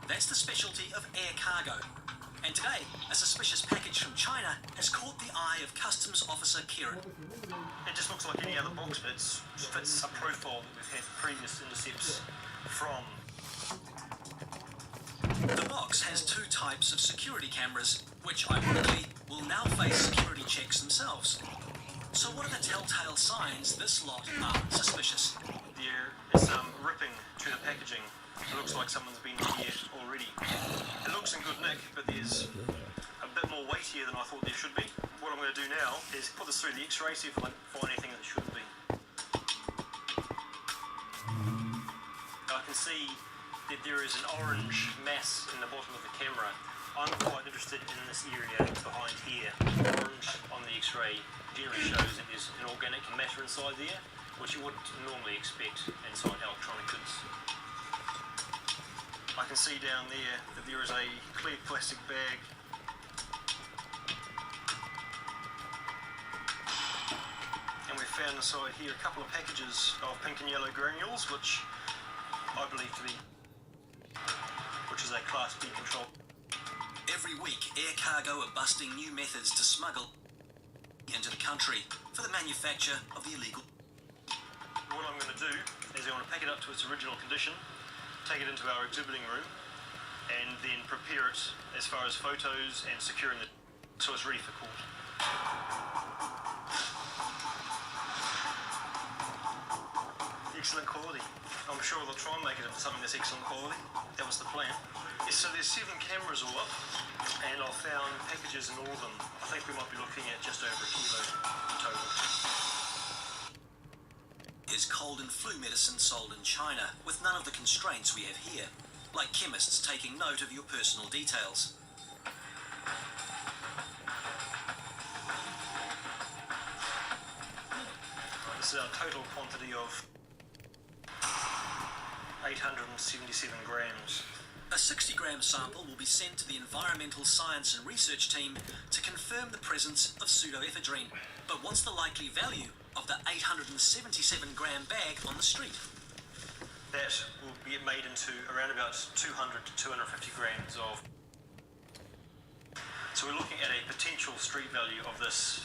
that's the specialty of air cargo. And today, a suspicious package from China has caught the eye of Customs Officer Kieran. It just looks like any other box, but it fits a profile that we've had previous intercepts from. The box has 2 types of security cameras, which ironically will now face security checks themselves. So what are the telltale signs this lot are suspicious? There is some ripping to the packaging. It looks like someone's been here already. It looks in good nick, but there's a bit more weight here than I thought there should be. What I'm going to do now is put this through the X-ray, see if I can find anything that shouldn't be. I can see that there is an orange mass in the bottom of the camera. I'm quite interested in this area behind here. Orange on the X-ray generally shows that there's an organic matter inside there, which you wouldn't normally expect inside electronic goods. I can see down there that there is a clear plastic bag. And we've found inside here a couple of packages of pink and yellow granules, which I believe to be, which is a Class B control. Every week, air cargo are busting new methods to smuggle into the country for the manufacture of the illegal. What I'm going to do is I want to pack it up to its original condition, take it into our exhibiting room, and then prepare it as far as photos and securing it so it's ready for court. Excellent quality. I'm sure they'll try and make it into something that's excellent quality. That was the plan. Yes, so there's 7 cameras all up, and I've found packages in all of them. I think we might be looking at just over a kilo in total. Is cold and flu medicine sold in China with none of the constraints we have here, like chemists taking note of your personal details. This is our total quantity of 877 grams. A 60-gram sample will be sent to the Environmental Science and Research team to confirm the presence of pseudoephedrine. But what's the likely value of the 877-gram bag on the street? That will be made into around about 200 to 250 grams of. So we're looking at a potential street value of this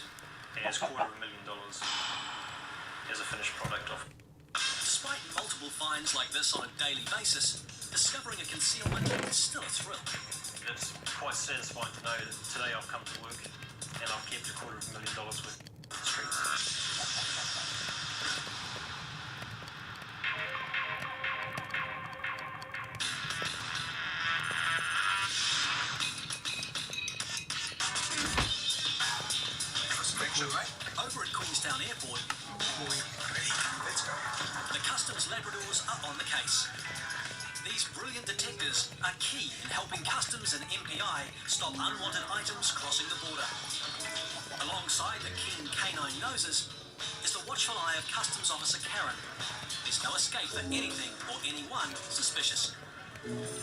as $250,000 as a finished product of. Despite multiple finds like this on a daily basis, discovering a concealment is still a thrill. It's quite satisfying to know that today I've come to work and I've kept $250,000 worth of street. Over at Queenstown Airport, Let's go. the Customs Labradors are on the case. These brilliant detectives are key in helping Customs and MPI stop unwanted items crossing the border. Alongside the keen canine noses is the watchful eye of Customs Officer Karen. There's no escape for anything or anyone suspicious.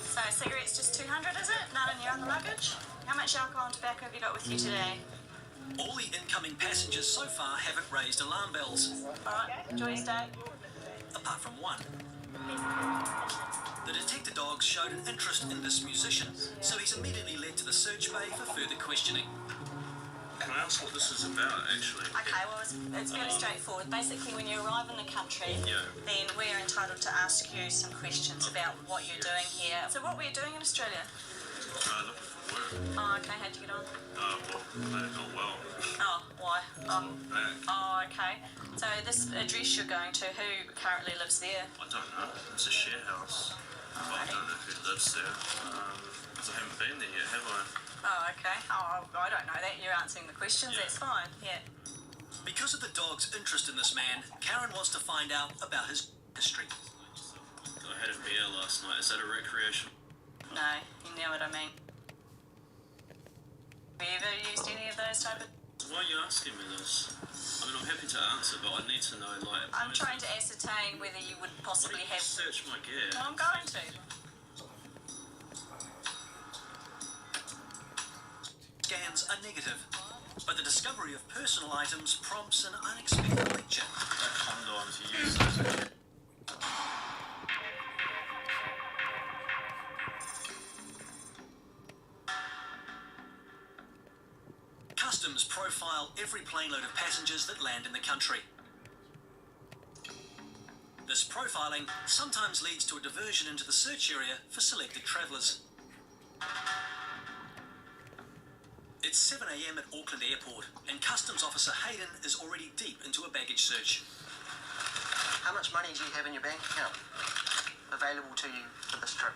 So cigarettes just 200, is it? None in your other luggage? How much alcohol and tobacco have you got with you today? All the incoming passengers so far haven't raised alarm bells, Alright, enjoy your stay. apart from one. The detector dogs showed an interest in this musician, so he's immediately led to the search bay for further questioning. Can I ask what this is about, actually? Okay, well, it's fairly straightforward. Basically, when you arrive in the country, then we're entitled to ask you some questions about what you're doing here. So what were you doing in Australia? Looking for work. Oh, okay, how'd you get on? Not well. Oh, why? Oh, Back. oh, okay. So this address you're going to, who currently lives there? I don't know. It's a share house. I don't know who lives there. Because I haven't been there yet, have I? Oh, okay. Oh, I don't know that. You're answering the questions. That's fine. Yeah. Because of the dog's interest in this man, Karen wants to find out about his history. I had a beer last night. Is that a recreation? No, you know what I mean. Have you ever used any of those type of... Why are you asking me this? I mean, I'm happy to answer, but I need to know, like... I'm trying to ascertain whether you would possibly have... Search my gear. Well, I'm going to. Scans are negative, but the discovery of personal items prompts an unexpected lecture. No condoms, you use those again. Customs profile every plane load of passengers that land in the country. This profiling sometimes leads to a diversion into the search area for selected travellers. It's 7 a.m. at Auckland Airport, and Customs Officer Hayden is already deep into a baggage search. How much money do you have in your bank account available to you for this trip?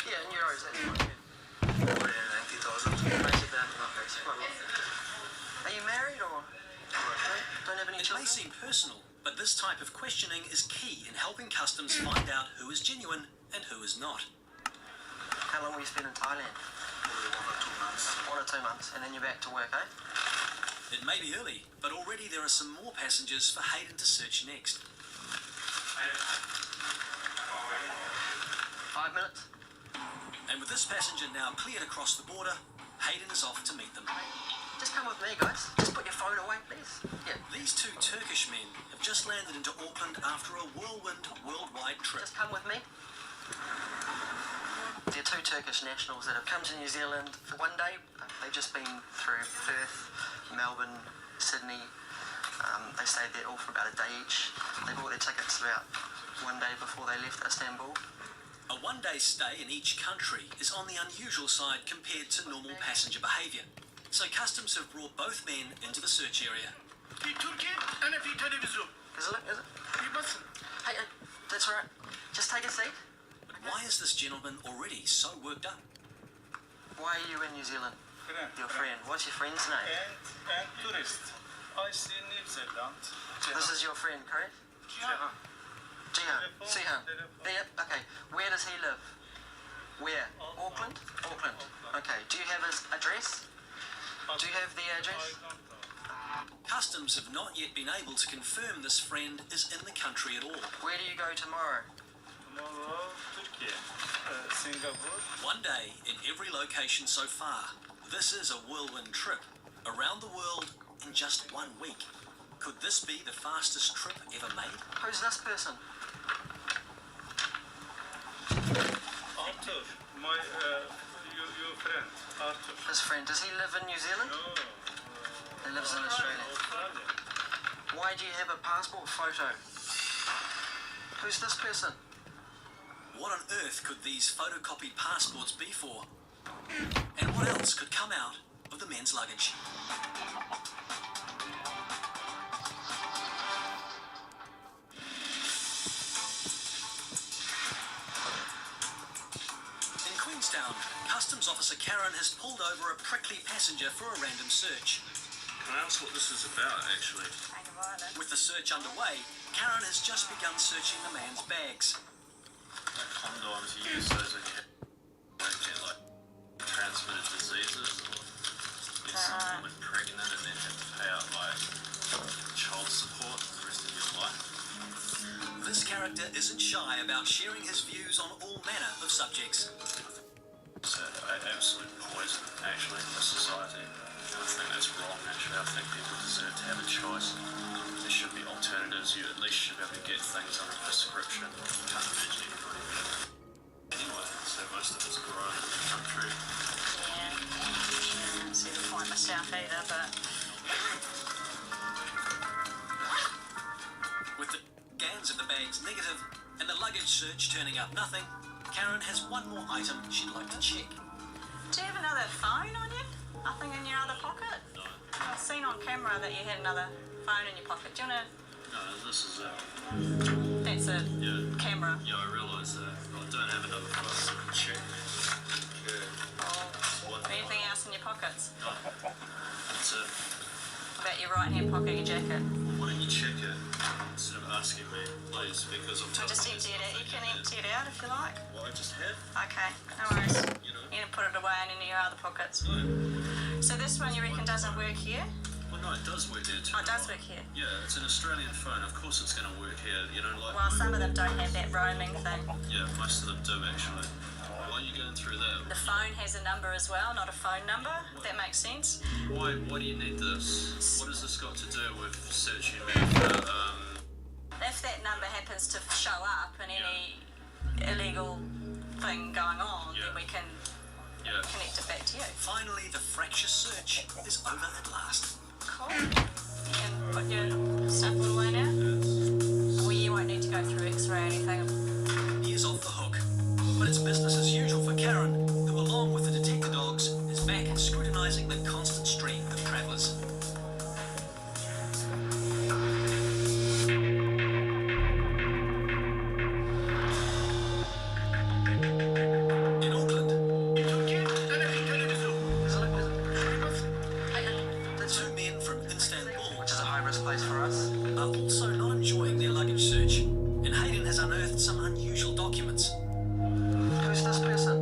Yeah, in euros, that's fine. 90,000. Are you married or don't have any It may seem personal, but this type of questioning is key in helping Customs find out who is genuine and who is not. How long will you spend in Thailand? 1 or 2 months, and then you're back to work, eh? It may be early, but already there are some more passengers for Hayden to search next. 5 minutes? And with this passenger now cleared across the border, Hayden is off to meet them. Just come with me, guys. Just put your phone away, please. Yeah. These two Turkish men have just landed into Auckland after a whirlwind worldwide trip. Just come with me. They're 2 Turkish nationals that have come to New Zealand for 1 day. They've just been through Perth, Melbourne, Sydney. They stayed there all for about a day each. They bought their tickets about 1 day before they left Istanbul. A one-day stay in each country is on the unusual side compared to normal passenger behaviour. So Customs have brought both men into the search area. Is it? Hey, that's all right. Just take a seat. But why is this gentleman already so worked up? Why are you in New Zealand? Your friend. What's your friend's name? And tourist. I see New Zealand. This is your friend, correct? Jihan. Sihan. Yeah, okay. Where does he live? Where? Auckland? Auckland. Okay. Do you have his address? Do you have the address? Customs have not yet been able to confirm this friend is in the country at all. Where do you go tomorrow? Tomorrow, Turkey. Singapore. 1 day in every location so far. This is a whirlwind trip. Around the world in just 1 week. Could this be the fastest trip ever made? Who's this person? Arthur, my your friend, Arthur. His friend. Does he live in New Zealand? No. He lives in Australia. Why do you have a passport photo? Who's this person? What on earth could these photocopied passports be for? And what else could come out of the men's luggage? In Queenstown, Customs Officer Karen has pulled over a prickly passenger for a random search. Can I ask what this is about, actually? With the search underway, Karen has just begun searching the man's bags. No condoms, you use those when you get like transmitted diseases, or get someone pregnant and then have to pay out like child support for the rest of your life. This character isn't shy about sharing his views on all manner of subjects. It's an absolute poison, actually, for society. I think that's wrong, actually. I think people deserve to have a choice. There should be alternatives. You at least should be able to get things under prescription. You can't imagine anybody. Anyway, so most of it's grown in the country. Yeah. See the point myself. stuff either, but With the scans of the bags negative and the luggage search turning up nothing, Karen has one more item she'd like to check. do you have another phone on you? Nothing in your other pocket? No. I've seen on camera that you had another phone in your pocket. Do you want No, this is it. to... That's a Yeah. camera. Yeah, I realise that. I don't have another phone to check. Anything else in your pockets? No. That's it. About your right-hand pocket of your jacket? Why don't you check it instead of asking me, please? Because I'm I just empty it out. You can empty it out if you like. What I just had? Okay, no worries. You can put it away in any of your other pockets. So this one you reckon doesn't work here? Well, no, it does work there too. Oh, it does work here. Yeah, it's an Australian phone. Of course it's going to work here. You know, like... Well, some of them don't have that roaming thing. Yeah, most of them do actually. Why are you going through that? The phone has a number as well, not a phone number. That makes sense. Why do you need this? What has this got to do with searching me for, If that number happens to show up in any illegal thing going on, then we can connect it back to you. Finally, the fractious search is over at last. Cool. You can put your stuff away now. Well, you won't need to go through X-ray or anything. He is off the hook. But it's business as usual for Karen, who along with the detector dogs is back scrutinising the constant stream of travellers. In Auckland, the two men from Istanbul, which is a high-risk place for us, are also not enjoying their luggage search, and Hayden has unearthed some unusual documents. Who's this person?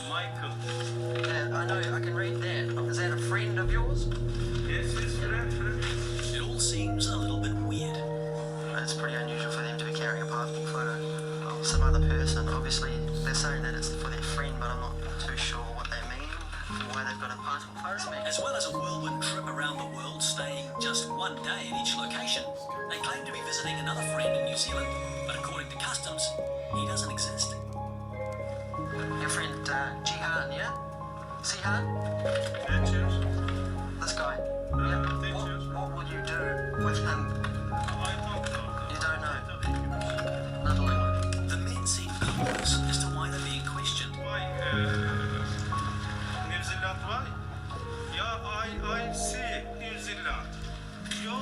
Michael. Yeah, I know, I can read that. Is that a friend of yours? Yes, friend. It all seems a little bit weird. It's pretty unusual for them to be carrying a passport photo of some other person. Obviously, they're saying that it's for their friend, but I'm not too sure what they mean, why they've got a passport photo. As well as a whirlwind trip around the world, staying just one day at each location, they claim to be visiting another friend in New Zealand, but according to customs, he doesn't exist. Your friend, Jihan, yeah? Sihan? This guy? Yeah. What will you do with him? You don't know? Nothing. The men seem clueless as to why they're being questioned. New Zealand, why? Yeah, I see New Zealand. No,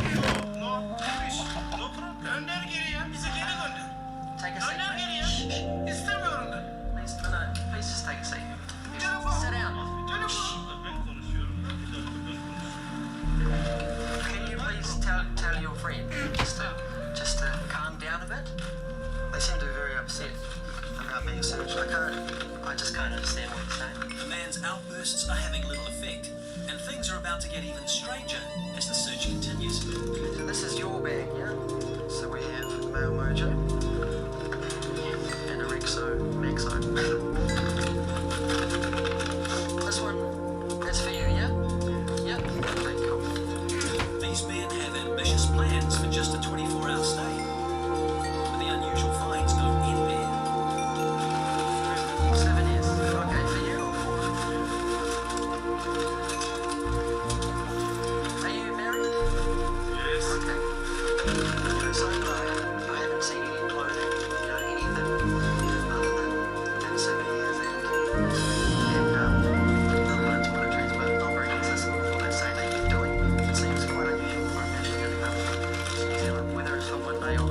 finish. No problem. Gönder geriye, bizi geri gönder. Take a seat. Gönder geriye. İstemiyorum ben. Please just take a seat. Sit down. Can you please tell your friend just to calm down a bit? They seem to be very upset about being searched. I just can't understand what you're saying. The man's outbursts are having little effect, and things are about to get even stranger as the search continues. So this is your bag, yeah? So we have Mail Mojo and a Maxo. This one, that's for you, yeah? Yep. Okay, cool. These men have ambitious plans for just a 24-hour stay, but the unusual finds don't end there. 7 years. Okay, for you. Are you married? Yes. Okay. So I haven't seen any clothing, anything other than 7 years and not going to toiletries, but not very consistent with what they say they keep doing. It seems quite unusual for a person to come to New Zealand, whether it's for one day or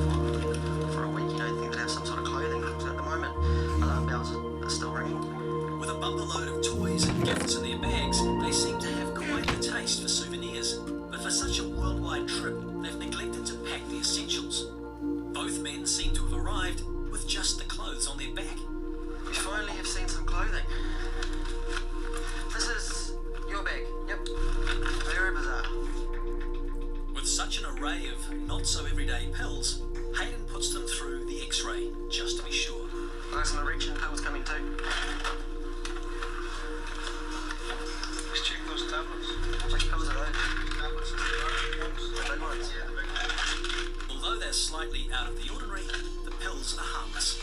for a week, things have some sort of clothing. So at the moment, alarm bells are still ringing. With a bumper load of toys and gifts in their bags, they seem to have quite the taste for souvenirs. But for such a worldwide trip, they've neglected to pack the essentials. Both men seem to have arrived with just the clothes on their back. We finally have seen some clothing. This is your bag. Yep. Very bizarre. With such an array of not-so-everyday pills, Hayden puts them through the X-ray, just to be sure. There's an erection pills coming too. Let's check those tablets. Which pills are those? Tablets, the ones. The big ones. Yeah, the big ones. Although they're slightly out of the ordinary, the pills are harmless.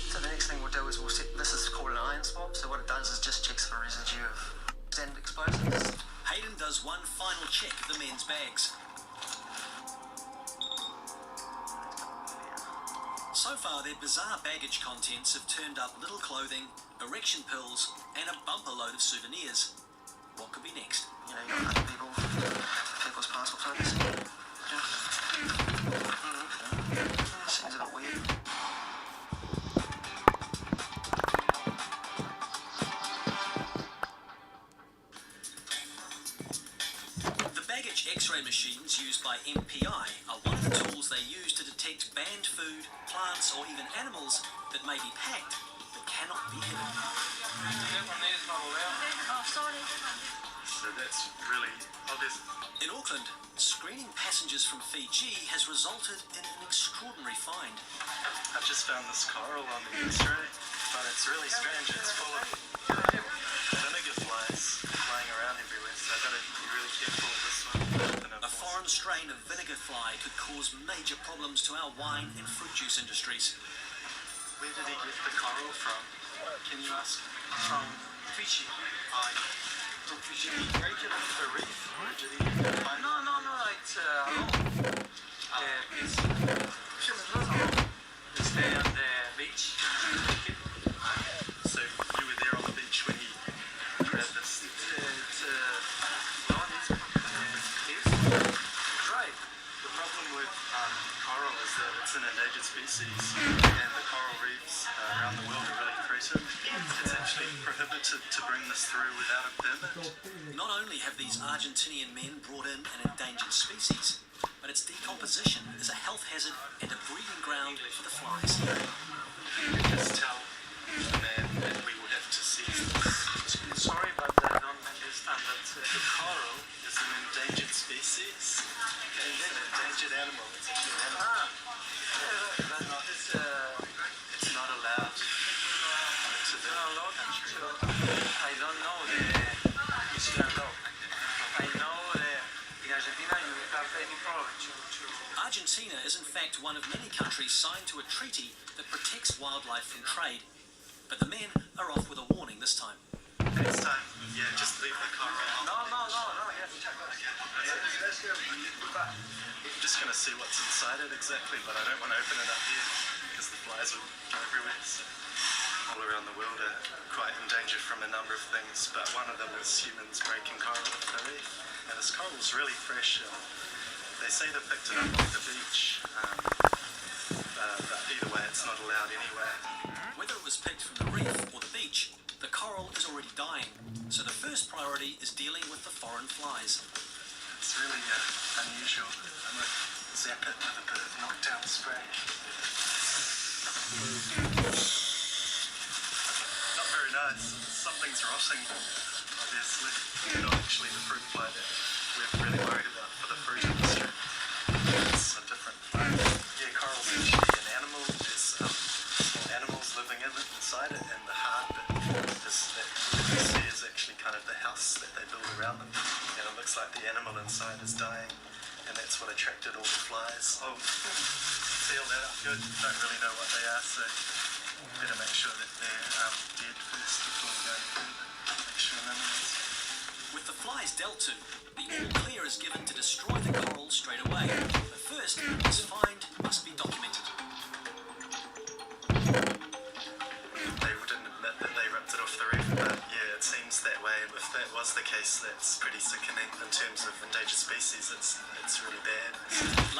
So So the next thing we'll do is this is called an iron swab. So what it does is just checks for residue of standard explosives. Hayden does one final check of the men's bags. So far, their bizarre baggage contents have turned up little clothing, erection pills, and a bumper load of souvenirs. What could be next? You know, you've got other people's passport photos. Yeah. Seems a bit weird. The baggage X-ray machines used by MPI are one of the tools they use to detect banned food, plants, or even animals that may be packed but cannot be hidden. Oh, sorry. So that's really obvious. In Auckland, screening passengers from Fiji has resulted in an extraordinary find. I've just found this coral on the X-ray, but it's really strange. It's full of vinegar flies flying around everywhere, so I've got to be really careful with this one. A foreign strain of vinegar fly could cause major problems to our wine and fruit juice industries. Where did he get the coral from? Can you ask? From Fiji. From Fiji. Break it off the reef, or did he find it? No, it's alone. It's there on the beach. So you were there on the beach when he grabbed this? It's right. The problem with coral is that it's an endangered species, and the coral reefs around the world are really threatened. It's actually prohibited to bring this through without a permit. Not only have these Argentinian men brought in an endangered species, but its decomposition is a health hazard and a breeding ground for the flies. You can just tell the man that we will have to seize this. Sorry, but I don't understand that the coral is an endangered species. Okay, it's an endangered animal. It's actually an animal. It's not allowed to the country. I don't know I know that in Argentina you have any problem to Argentina is in fact one of many countries signed to a treaty that protects wildlife from trade. But the men are off with a warning this time. Next time, yeah, just leave the car around. No, yes. I'm just going to see what's inside it exactly, but I don't want to open it up here because the flies will go everywhere. So all around the world are quite in danger from a number of things, but one of them is humans breaking coral off the reef. And this coral is really fresh. They say they picked it up off the beach, but either way, it's not allowed anywhere. Whether it was picked from the reef or the beach, the coral is already dying. So the first priority is dealing with the foreign flies. It's really unusual. I'm going to zap it with a bit of knockdown spray. Not very nice. Something's rotting, obviously. Not actually the fruit fly that we're really worried about for the fruit industry. It's a different fly. Yeah, coral's actually an animal. There's small animals living inside it, and the hard bit is that what you see is actually kind of the house that they build around them. And it looks like the animal inside is dying, and that's what attracted all the flies. Oh, seal that up good. Don't really know what they are, so better make sure that they're dead first before we go further. Make sure none of this. With the flies dealt to, the all clear is given to destroy the coral straight away. But first, this find must be documented. They didn't admit that they ripped it off the reef, but yeah, it seems that way. If that was the case, that's pretty sickening. In terms of endangered species, it's really bad.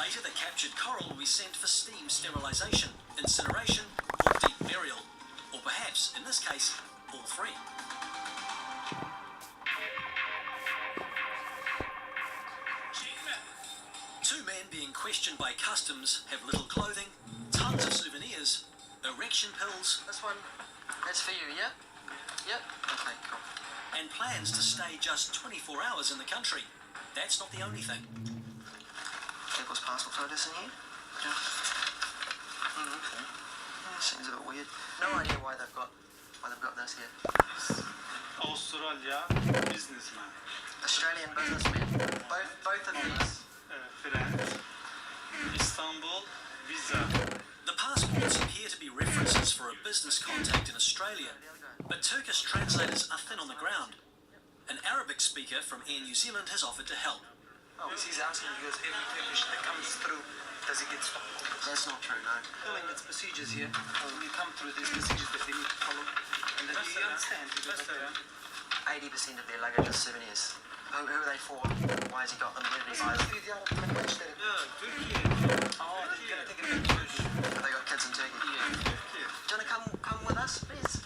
Later, the captured coral will be sent for steam sterilization, incineration, or deep burial. Or perhaps, in this case, all three. Two men being questioned by customs have little clothing, tons of souvenirs, erection pills, This one, that's for you, yeah? Yep. Okay, cool. and plans to stay just 24 hours in the country. That's not the only thing. People's passport photos in here? Yeah. Okay. Yeah, seems a bit weird. No idea why they've got this here. Australia businessman. Australian businessmen. Both of these. Istanbul visa. The passports appear appear to be references for a business contact in Australia, but Turkish translators are thin on the ground. An Arabic speaker from Air New Zealand has offered to help. He's asking because every Turkish that comes through, does it get stopped? That's not true, no. Following its procedures here, when you come through, there's procedures that they need to follow. And that you understand. 80% of their luggage is souvenirs. Who are they for? Why has he got them? Where did he buy them? Oh, they're going to take a picture. Have they got kids in Turkey? Yeah. Do you want to come with us, please?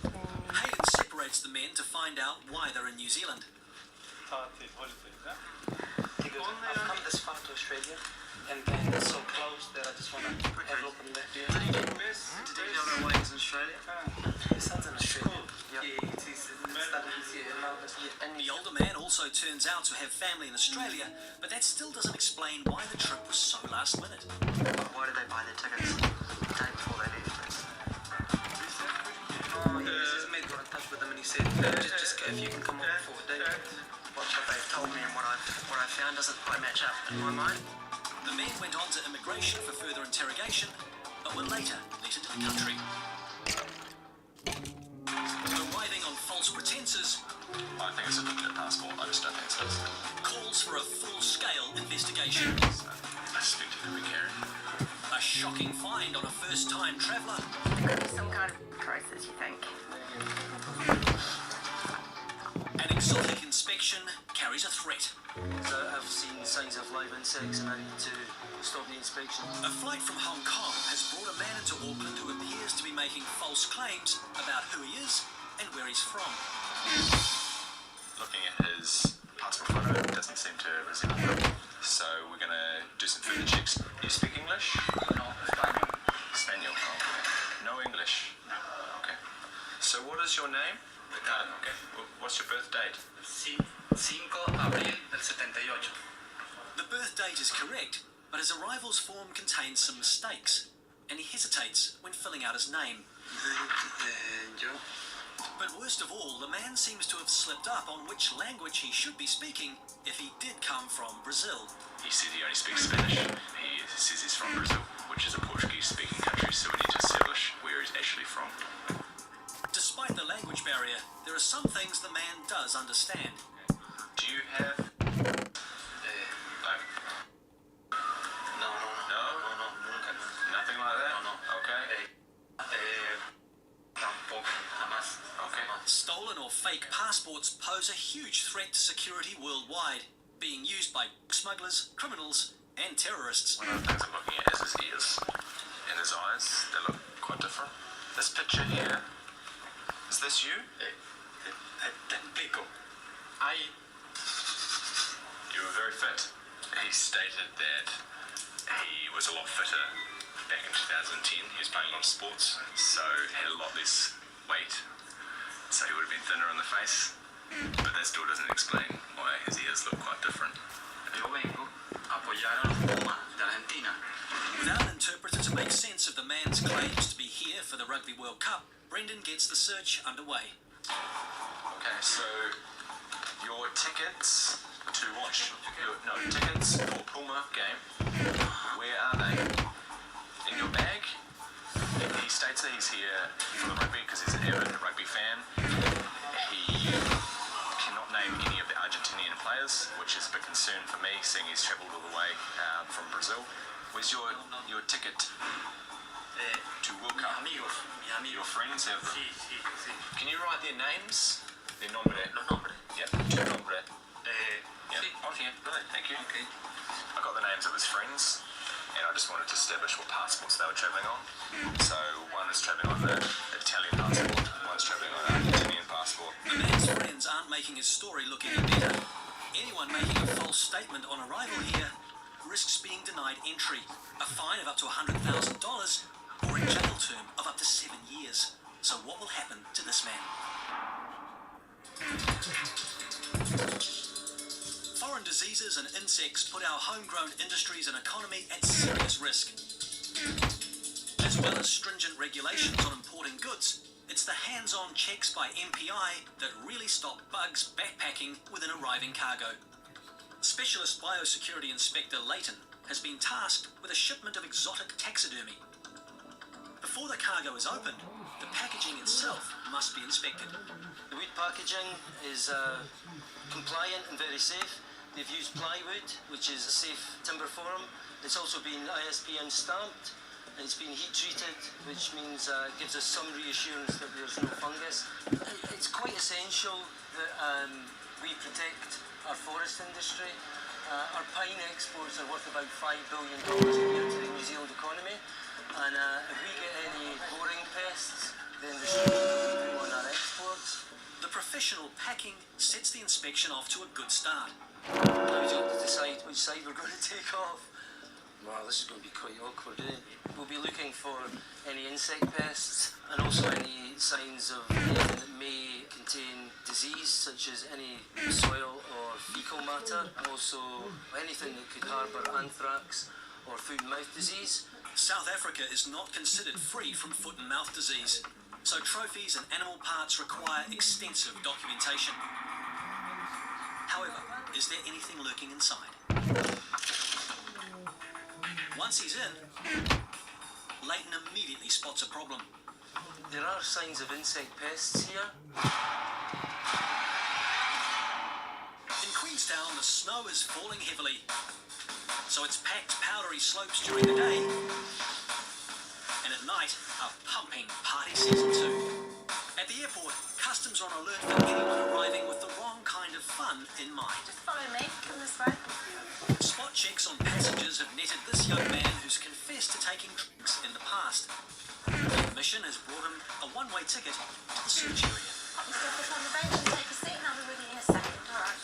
Hayden separates the men to find out why they're in New Zealand. Tatil, holiday, huh? He goes, I've come this far to Australia, and it's so close that I just want to have a look in there. Did he know why he's in Australia? His son's in Australia. Yeah, he's studying here. The older man also turns out to have family in Australia, but that still doesn't explain why the trip was so last minute. Why did they buy their tickets the day before they left? His mate got in touch with him and he said, just if you can come on before David. What they've told me and what I've found doesn't quite match up in my mind. The men went on to immigration for further interrogation, but were later let into the country. Arriving on false pretenses. I think it's a duplicate passport. I just don't think so. Calls for a full-scale investigation. I suspect it could be carried. A shocking find on a first-time traveller. Could be some kind of crisis, you think? An exotic inspection carries a threat. So I've seen signs of live insects and I need to stop the inspection. A flight from Hong Kong has brought a man into Auckland who appears to be making false claims about who he is and where he's from. Looking at his passport photo, it doesn't seem to resemble him. So we're going to do some further checks. Do you speak English? No, Spanish. Spaniel. Oh, okay. No English? No. Okay. So what is your name? Okay. What's your birth date? 5 abril del 78. The birth date is correct, but his arrivals form contains some mistakes, and he hesitates when filling out his name. But worst of all, the man seems to have slipped up on which language he should be speaking if he did come from Brazil. He said he only speaks Spanish. He says he's from Brazil, which is a Portuguese-speaking country, so we need to establish where he's actually from. Despite the language barrier, there are some things the man does understand. Do you have... No? Nothing like that? Okay. Okay. Stolen or fake passports pose a huge threat to security worldwide, being used by smugglers, criminals, and terrorists. One of the things I'm looking at is his ears and his eyes. They look quite different. This picture here, is this you? You were very fit. He stated that he was a lot fitter back in 2010. He was playing a lot of sports, so had a lot less weight. So he would have been thinner in the face. But that still doesn't explain why his ears look quite different. Without an interpreter to make sense of the man's claims to be here for the Rugby World Cup, Brendan gets the search underway. Okay, so your tickets to watch, tickets for Puma game, where are they? In your bag? He states that he's here for the rugby because he's an avid rugby fan. He cannot name any of the Argentinian players, which is a big concern for me, seeing he's travelled all the way from Brazil. Where's your ticket to World Cup? Your friends have them. Can you write their names? Their nombre. Yep, tu nombre. Okay, brilliant, thank you. Okay. I got the names of his friends, and I just wanted to establish what passports they were travelling on. So one is travelling on the Italian passport, one's travelling on an Argentinian passport. The man's friends aren't making his story look any better. Anyone making a false statement on arrival here risks being denied entry, a fine of up to $100,000, or a jail term of up to 7 years. So what will happen to this man? Foreign diseases and insects put our homegrown industries and economy at serious risk. As well as stringent regulations on importing goods, it's the hands-on checks by MPI that really stop bugs backpacking within arriving cargo. Specialist biosecurity inspector Leighton has been tasked with a shipment of exotic taxidermy. Before the cargo is opened, the packaging itself must be inspected. The wood packaging is compliant and very safe. They've used plywood, which is a safe timber form. It's also been ISBN stamped. It's been heat treated, which means gives us some reassurance that there's no fungus. It's quite essential that we protect our forest industry. Our pine exports are worth about $5 billion a year to the New Zealand economy. And if we get any boring pests, then the will on our exports. The professional packing sets the inspection off to a good start. Now we have to decide which side we're going to take off. Wow, this is going to be quite awkward, eh? We'll be looking for any insect pests and also any signs of anything that may contain disease, such as any soil or fecal matter. Also, anything that could harbour anthrax or foot and mouth disease. South Africa is not considered free from foot and mouth disease, so trophies and animal parts require extensive documentation. However, is there anything lurking inside? Once he's in, Leighton immediately spots a problem. There are signs of insect pests here. In Queenstown, the snow is falling heavily, so it's packed powdery slopes during the day, and at night, a pumping party season too. At the airport, customs are on alert for anyone arriving with the wrong kind of fun in mind. Just follow me. Come this way. Spot checks on passengers have netted this young man who's confessed to taking drugs in the past. Admission has brought him a one-way ticket to the search area. You step up on the bench and take a seat, and I'll be with you in a second. All right.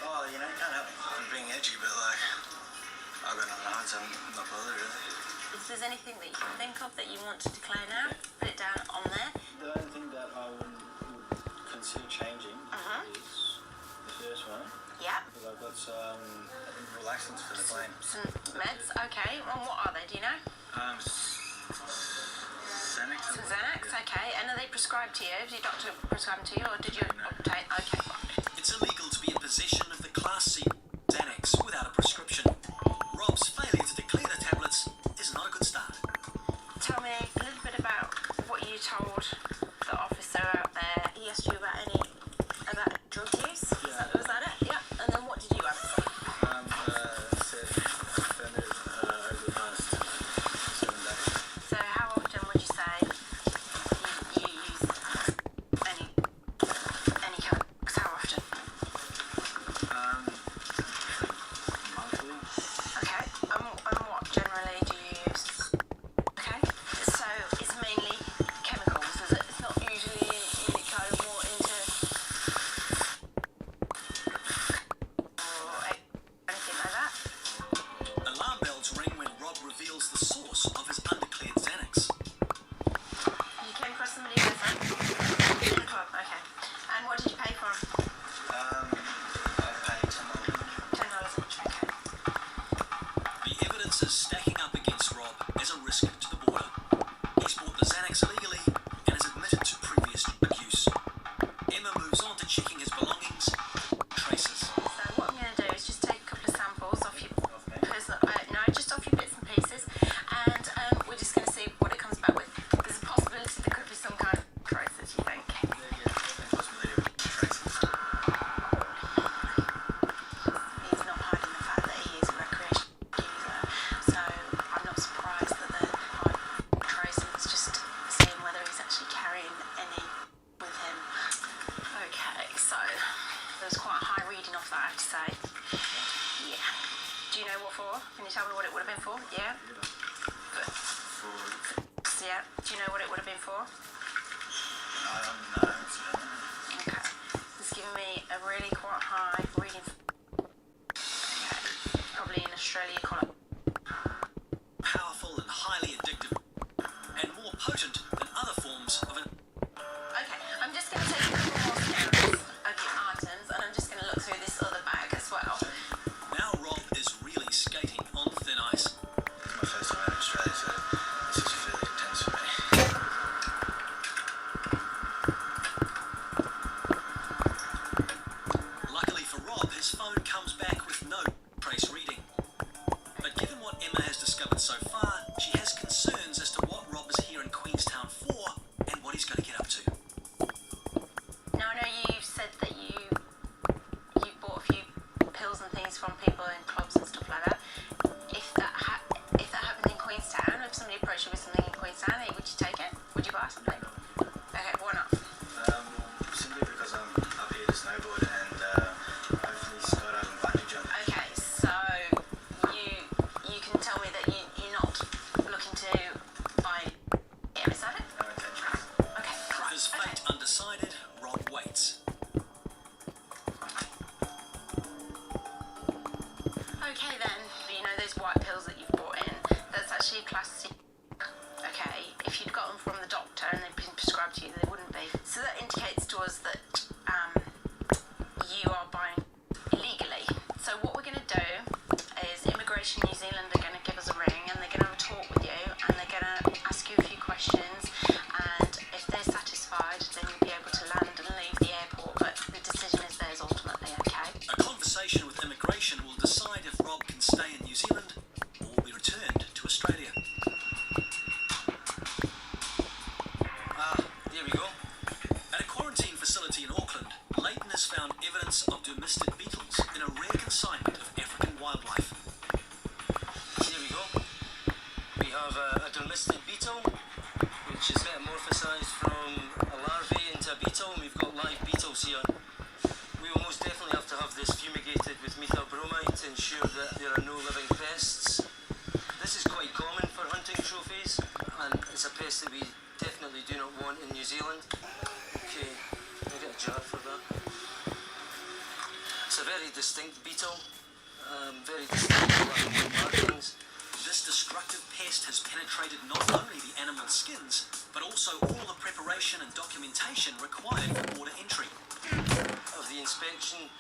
Oh, you know, you can't help me from being edgy, but like, I've got nothing on, so I'm not bothered really. If there's anything that you can think of that you want to declare now, put it down on there. The only thing that I would consider changing is the first one. Yeah. Because I've got some relaxants for the brain. Some meds. Okay. And what are they? Do you know? Xanax. Some Xanax. Okay. And are they prescribed to you? Did your doctor prescribe them to you, or did you obtain? Okay. It's illegal to be in possession of the Class C Xanax without a prescription. Rob's failure to declare the tablets is not a good start. Tell me a little bit about what you told the officer out there. He asked you about drug use? Yeah. Was that it? Yeah. And then what did you answer? Said offended over the past 7 days. So how often would you say you use any kind of drugs? How often? Monthly. Okay. And what generally do you use? Okay. So it's mainly chemicals, is it? It's not usually kind of more into or anything like that. Alarm bells ring when Rob reveals the source of his undeclared Xanax. You came across somebody with them? In the club, okay. And what did you pay for them? I paid $10. $10 each, okay. The evidence is stacking up against Rob as a risk to the border. He's bought the Xanax illegally and has admitted to previous drug use. Emma moves on to checking his belongings, traces. So what I'm going to do is just take a couple of samples off your personal, no, just off your bits and pieces, and we're just going to see what it comes back with. There's a possibility there could be some kind of traces, you think? He's not hiding the fact that he is a recreational user, so I'm not surprised that they're tracing. It's just seeing whether he's actually carrying any with him. Okay, so there's quite a high reading off that, I have to say. Yeah. Do you know what for? Can you tell me what it would have been for? Yeah? Good. Yeah. Do you know what it would have been for? No. Okay. It's giving me a really quite high reading. Okay. Probably in Australia you call it. Powerful and highly addictive, and more potent than other forms of an. Okay, I'm just going to take a couple more scans of your items, and I'm just going to look through this other bag as well. Now Rob is really skating on thin ice. It's my first time in Australia, so this is fairly intense for me. Luckily for Rob, his phone comes back with no trace reading. We have a domestic beetle, which is metamorphosized from a larvae into a beetle, and we've got live beetles here. We will most definitely have to have this fumigated with methyl bromide to ensure that there are no living pests. This is quite common for hunting trophies, and it's a pest that we definitely do not want in New Zealand. Okay, I'll get a jar for that. It's a very distinct beetle, very distinct markings. This destructive pest has penetrated not only the animal's skins, but also all the preparation and documentation required for border entry. Of the inspection,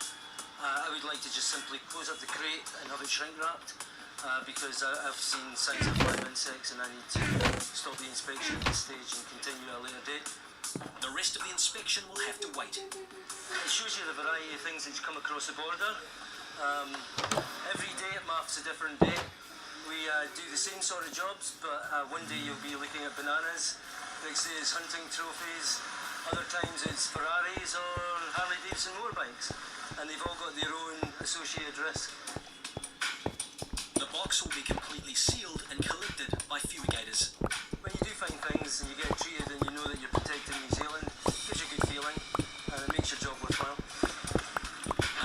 I would like to just simply close up the crate and have it shrink wrapped, because I've seen signs of live insects and I need to stop the inspection at this stage and continue at a later date. The rest of the inspection will have to wait. It shows you the variety of things that you come across the border. Every day it marks a different day. We do the same sort of jobs, but one day you'll be looking at bananas, next day is hunting trophies, other times it's Ferraris or Harley Davidson motorbikes, and they've all got their own associated risk. The box will be completely sealed and collected by fumigators. When you do find things and you get treated and you know that you're protecting New Zealand, it gives you a good feeling and it makes your job worthwhile.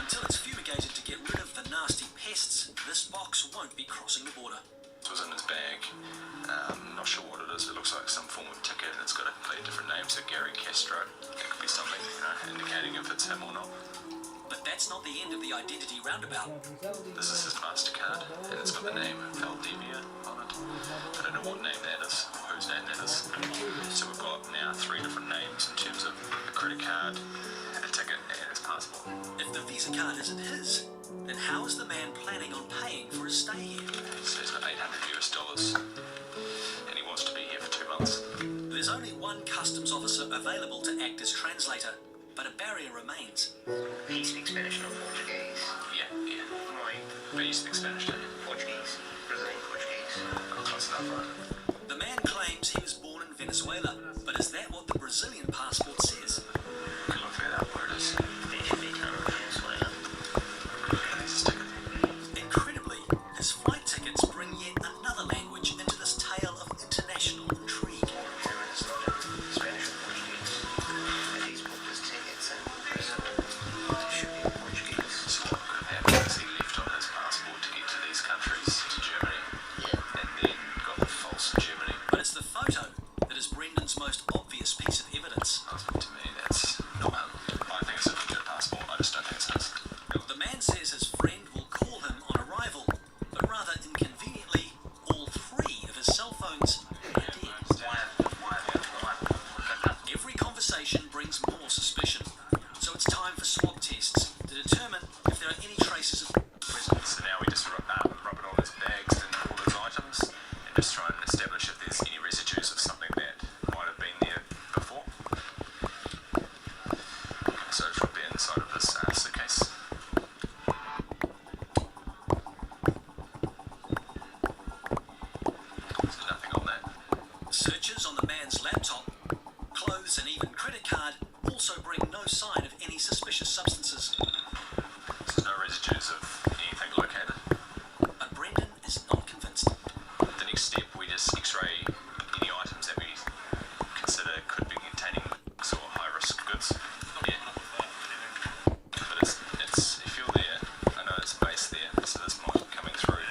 Until it's fumigated to get rid of the nasty pests, this box won't be crossing the border. It was in his bag. Not sure what it is. It looks like some form of ticket. It's got a complete different name, so Gary Castro. It could be something, indicating if it's him or not. But that's not the end of the identity roundabout. This is his MasterCard, and it's got the name Valdivia on it. I don't know what name that is, or whose name that is. So we've got now 3 different names in terms of a credit card, a ticket, and his passport. If the Visa card isn't his, then how is the man planning on paying for his stay here? So he's got $800 US, and he wants to be here for 2 months. There's only one customs officer available to act as translator, but a barrier remains. He speaks Spanish, not Portuguese. Yeah. Right. But you speak Spanish, don't you? Portuguese. Brazilian Portuguese. Close enough, right? The man claims he was born in Venezuela, but is that what the Brazilian passport says? We can look that up where it is. There should be none of Venezuela. Incredibly, his flight tickets bring yet another language into this tale of international intrigue. It's not in Spanish or Portuguese. And he's booked his tickets in Brazil. It should be in Portuguese. So what could have happened is he left on his passport to get to these countries, to Germany, and then got the false Germany. But it's the photo that is Brendan's most obvious piece of evidence. To me, that's not him. I think it's a legit passport, I just don't think it's his. The man says his friend will call him on arrival, but rather inconveniently, all 3 of his cell phones are dead. Every conversation brings more suspicion, so it's time for swab tests to determine if there are any traces of prison. So now we just rub it on his bags and all his items, and just try and establish if there's any residues of something that might have been there before. So it's right there inside of this suitcase. There's nothing on that. Searches on the man's laptop, clothes and even credit card also bring no sign of any suspicious substances. There's no residues of anything located. But Brendan is not convinced. The next step, we just x-ray any items that we consider could be containing sort of high-risk goods. Yeah. But it's if you're there, I know it's based there, so this might be coming through.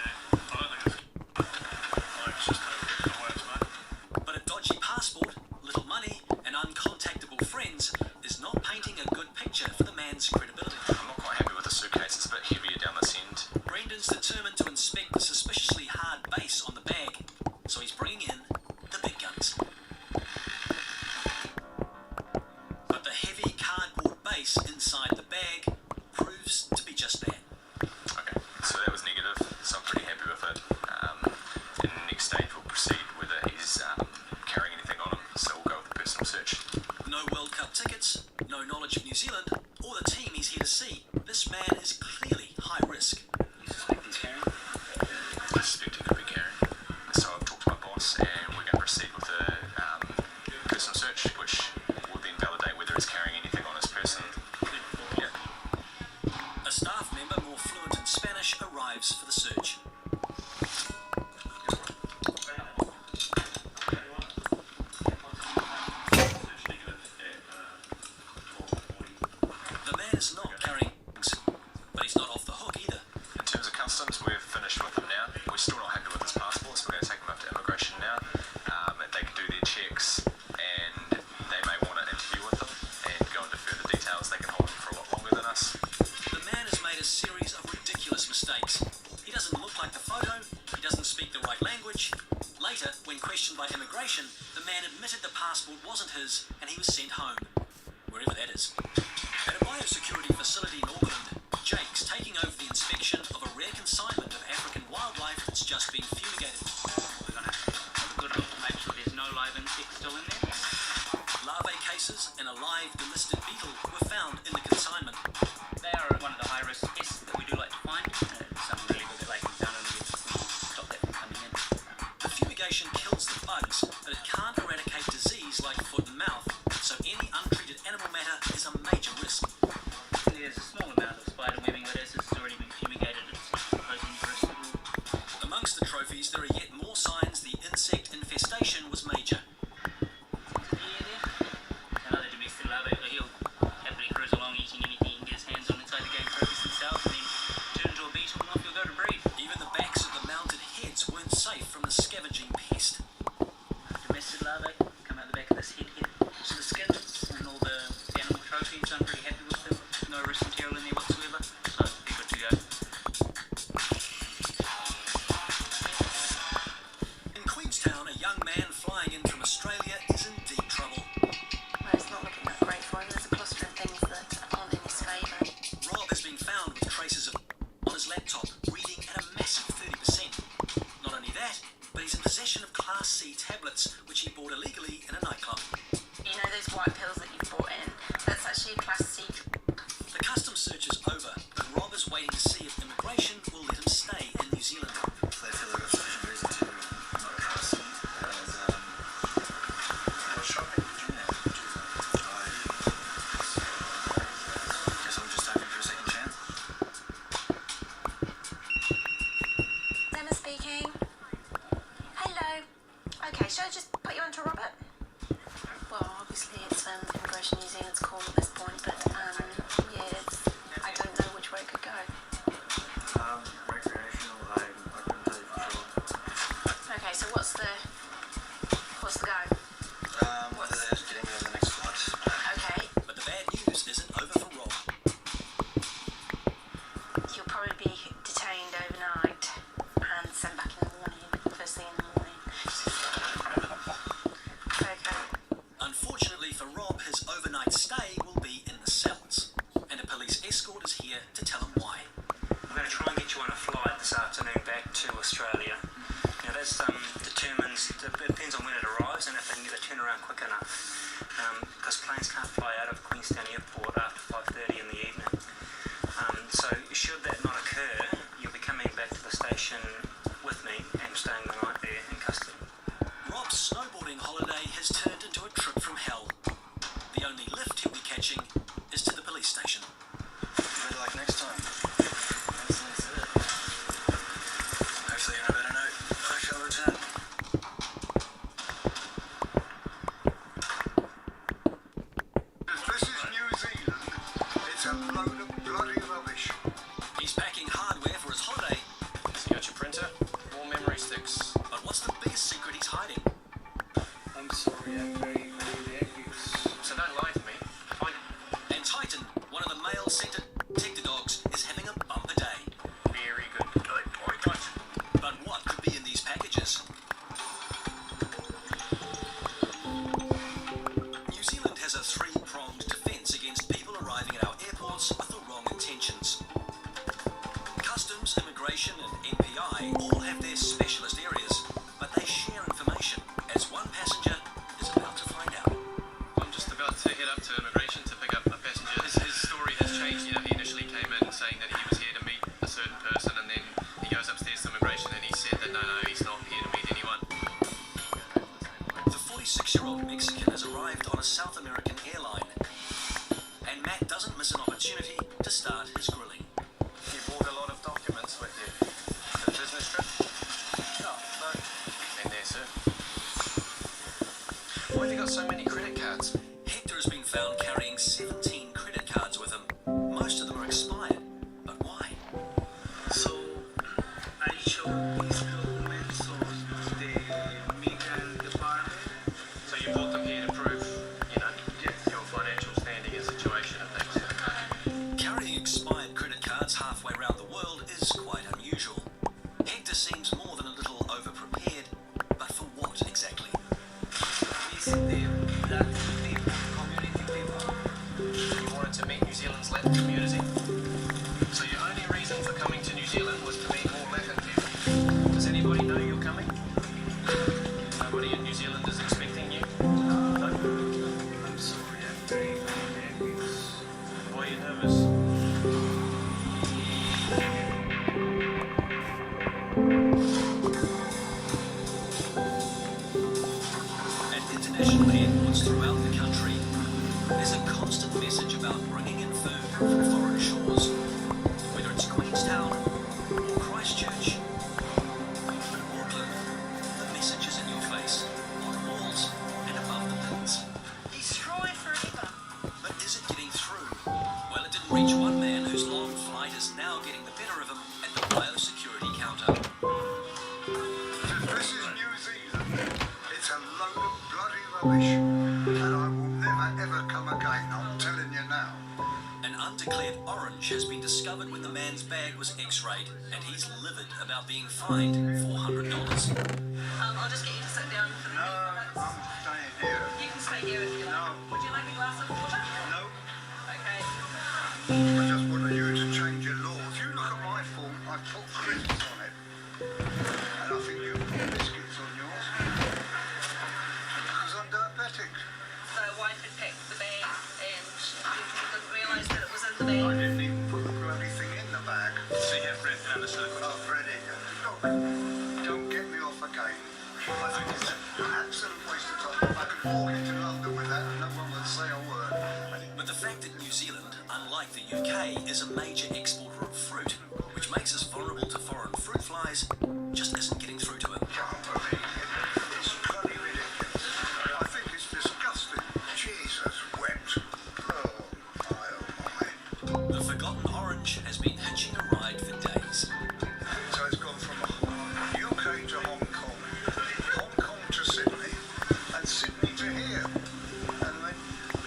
But a dodgy passport, little money, and uncontactable friends is not painting a good picture for the man's credibility. I'm not quite happy with the suitcase, it's a bit heavier down this end. Brendan's determined to inspect the suspiciously hard base on the bag, so he's bringing in the big guns. But the heavy cardboard base inside the bag proves to be just that. Okay, so that was negative, so I'm pretty happy with it. And the next stage we'll proceed whether he's carrying anything on him, so we'll go with the personal search. No World Cup tickets, no knowledge of New Zealand, or the team he's here to see. This man is clearly high risk. You suspect he's carrying? I suspect he could be carrying. So I've talked to my boss, and we're going to proceed with the personal search, which will then validate whether he's carrying anything on his person. Yeah. A staff member more fluent in Spanish arrives for the search. luggage. Later, when questioned by immigration, the man admitted the passport wasn't his and he was sent home, wherever that is. At a biosecurity facility in Auckland, Jake's taking over the inspection of a rare consignment of African wildlife that's just been fumigated. We're going to have a good look to make sure there's no live insects still in there. Larvae cases and a live delisted beetle were found in the consignment. They are one of the high-risk pests that we do like to find. Some really good that like down and we stop that from coming in. The fumigation kills the bugs, but it can't eradicate disease like foot and mouth, so any untreated animal matter is a major risk. There's a small amount of spider webbing, but as it's already been fumigated, it's not posing a risk at all. Amongst the trophies, there are yet more signs the insect infestation was major. Another domestic larvae, he'll happily cruise along eating anything he can get his hands on inside the game trophies himself, and then turn into a beetle and off he'll go to breed. Even the backs of the mounted heads weren't safe from the scavenging pest. Domestic larvae come out the back of this head here. So the skins and all the animal trophies, I'm pretty happy with them. No risk material in there whatsoever, so be good to go. In Queenstown, a young man flying in from Australia is in deep trouble. Well, it's not looking that great for him. There's a cluster of things that aren't in his favour. Rob has been found with traces of on his laptop, reading at a massive 30%. Not only that, but he's in possession of Class C tablets, which he bought illegally in a nightclub. You know those white pills that you've bought in? That's actually a Class C. The customs search is over, but Rob is waiting to see if immigration will let him stay in New Zealand. They feel they've got sufficient reason to not trust me. What shopping did you have? Guess I'm just hoping for a second chance. Emma speaking. Hello. Okay, should I just put you on to Robert? Well, obviously it's Immigration New Zealand's call at this point, but yeah, I don't know which way it could go. Recreational, I couldn't tell you for sure. Okay, so what's the go? Whether they're just getting me on the next flight. Okay, But the bad news isn't over for Rob. you'll probably be detained overnight and sent back in the morning, first thing in the morning. Okay. Unfortunately for Rob, his overnight stay will be in the cells, and a police escort is here to tell him why. I'm going to try and get you on a flight this afternoon back to Australia. Now that's depends on when it arrives and if they can get a turnaround quick enough. Because planes can't fly out of Queenstown Airport after 5:30 in the evening. So should that not occur, you'll be coming back to the station with me and staying the night there in custody. Rob's snowboarding holiday has turned into a trip from hell. The only lift he'll be catching is to the police station. Better like next time. That's it. Hopefully on a better note, I shall return. This is New Zealand. It's a load of bloody rubbish. He's packing hardware for his holiday, So you got your printer, more memory sticks. but what's the biggest secret he's hiding? I'm sorry, I'm very, very angry. So don't lie to me. Find And Titan, one of the male-centered detector dogs, is having a bumper day. very good. Good boy, Titan. But what could be in these packages? New Zealand has a three-pronged defence against people arriving at our airports with the wrong intentions. Customs, immigration and MPI all have their specialist areas, but they share information, as one passenger is about to find out. I'm just about to head up to immigration to pick up a passenger. His story has changed. You know, he initially came in saying that he was here to meet a certain person, and then he goes upstairs to immigration and he said that no, he's not here to meet anyone. The 46-year-old Mexican has arrived on a South American airline, and Matt doesn't miss an opportunity to start his grilling. You brought a lot of documents with you. For the business trip? No. In there, sir. Why have you got so many credit cards? Hector has been found carrying 17 credit cards with him. Most of them are expired, but why? So, I showed these documents of the migrant department. So you brought them here to prove, you know, your financial standing and situation and things. Carrying expired credit cards halfway around the world is quite unusual. Hector seems more than a little over-prepared international airports throughout the country, there's a constant message about bringing in food from foreign shores. Whether it's Queenstown or Christchurch, or Auckland, the message is in your face, on walls and above the bins. Destroy forever. But is it getting through? Well, it didn't reach one man whose long flight is now getting the better of him at the biosecurity counter. This is New Zealand. It's a load of bloody rubbish. And I will never ever come again, I'm telling you now. An undeclared orange has been discovered when the man's bag was x-rayed, and he's livid about being fined $400. I'll just get you to sit down for the No, I'm staying here. You can stay here if you like. Would you like a glass of water? No. Okay. I just wanted you to change your laws. You look at my form, I put crisps on it. And I think you put biscuits on yours. Because I'm diabetic. The wife had packed the bag and you didn't realise that it was in the bag. I didn't even put the bloody thing in the bag. So you have bread down the silicone. I've read it. Look, don't get me off again. I think it's an absolute waste of time. I could walk into London with that and no one would say a word. But the fact that New Zealand, unlike the UK, is a major exporter of fruit, which makes us vulnerable to foreign fruit flies, just isn't getting through to him. Can't believe it. It's bloody ridiculous. I think it's disgusting. Jesus wept. Oh my. The forgotten orange has been hitching a ride for days. So it's gone from UK to Hong Kong, Hong Kong to Sydney, and Sydney to here. And then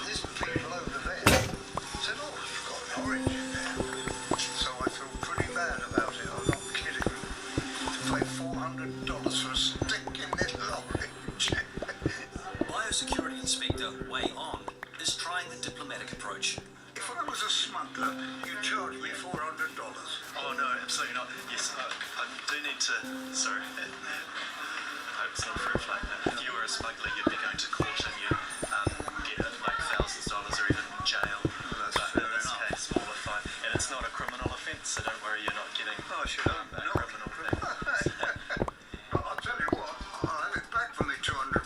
there's people over there said, oh, you've got an orange in there. So I feel pretty bad about it. I'm not kidding. To pay $400 for a stinking little orange. Biosecurity Inspector Wei On is trying the diplomatic approach. If I was a smuggler, you'd charge me $400. Oh no, absolutely not. Yes, I do need to. Sorry. I hope it's not a fruit fly. If you were a smuggler, you'd be going to court and you'd get like thousands of dollars or even jail. That's but fair in this enough. case, smaller fine. And it's not a criminal offence, so don't worry, you're not getting Oh, I should have a criminal thing. I'll tell you what, I'll have it back for the 250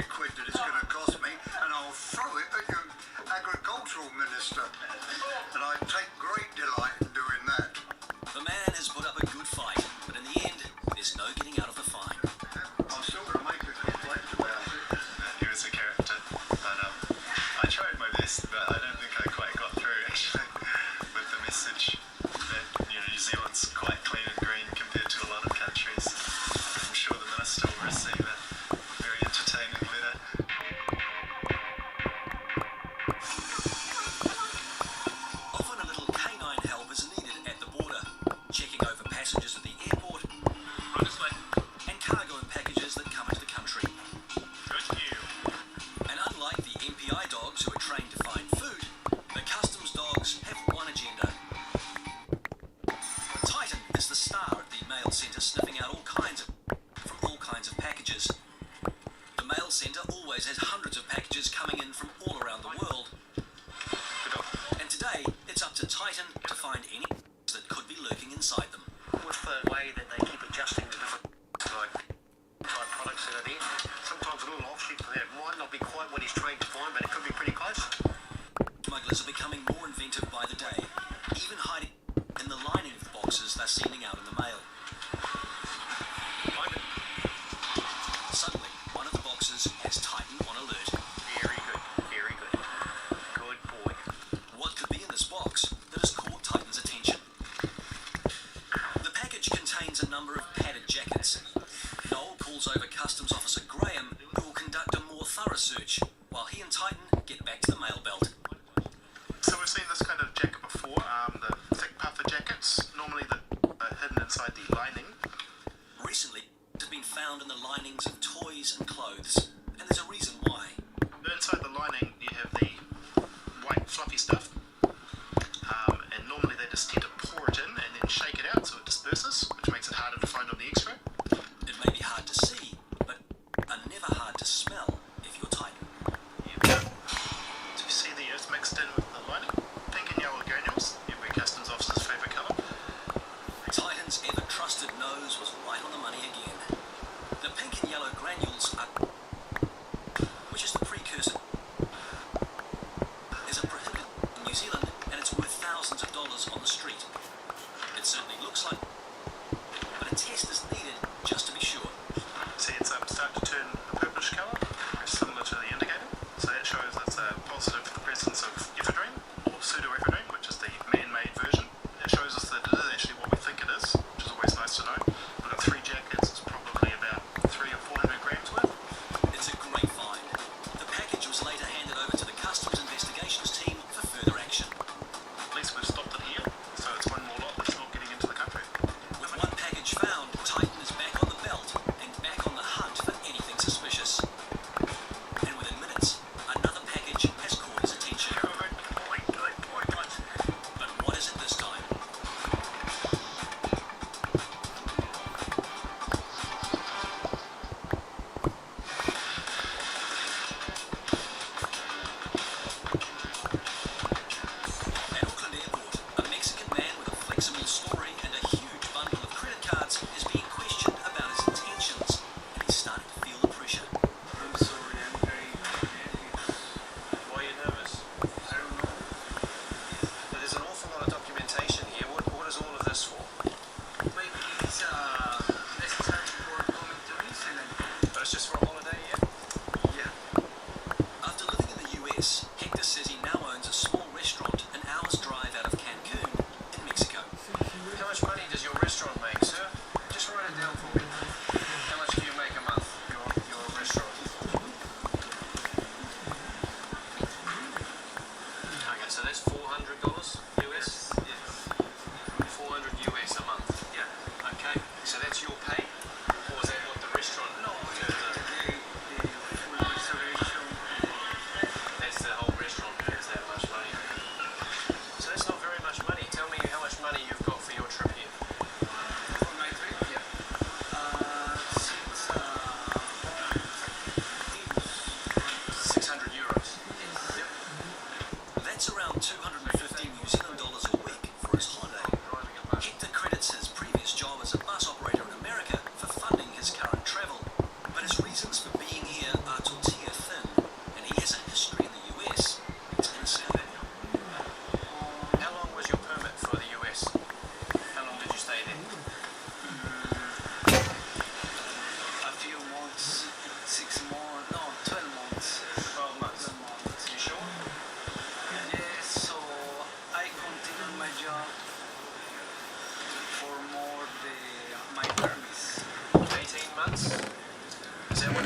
quid that it's going to cost me, and I'll throw it at your agricultural minister. And I take great delight in doing that. The man has put up a good fight, but in the end, there's no getting out of the fine. I'm still going to make a complaint about it. He was a character. And I tried my best, but I don't think I quite got through actually with the message that New Zealand's quite clean and green compared to a lot of countries. I'm sure the minister will receive a very entertaining letter. Often a little canine help is needed at the border, checking over passengers at the airport, and cargo and packages that come into the country. And unlike the MPI dogs who are trained to find food, the customs dogs have one agenda. Titan is the star at the mail centre, sniffing out from all kinds of packages. The mail centre always has hundreds of packages coming in from all around the world. And today, it's up to Titan to find any that could be lurking inside them. With the way that they keep adjusting the different type products that are there, sometimes a little offshoot from that might not be quite what he's trained to find, but it could be pretty close. Smugglers are becoming more inventive by the day, even hiding in the lining of the boxes they're sending out in the mail. Suddenly, one of the boxes has Titan on alert. Very good, very good. Good boy. What could be in this box that has caught Titan's attention? The package contains a number of padded jackets. Noel calls over Customs Officer Graham, who will conduct a more thorough search, while he and Titan get back to the mail belt. So we've seen this kind of jacket before, the thick puffer jackets. Normally they're hidden inside the lining. Recently, it has been found in the linings of toys and clothes, and there's a reason why. Inside the lining you have the white fluffy stuff, and normally they just tend to pour it in and then shake it out so it disperses, which makes it harder to find on the x-ray. It may be hard to see, but are never hard to smell if you're Titan. So you see the earth mixed in with the lining, pink and yellow granules, every customs officer's favourite colour. Titan's ever-trusted nose was right on the money again. The pink and yellow granules are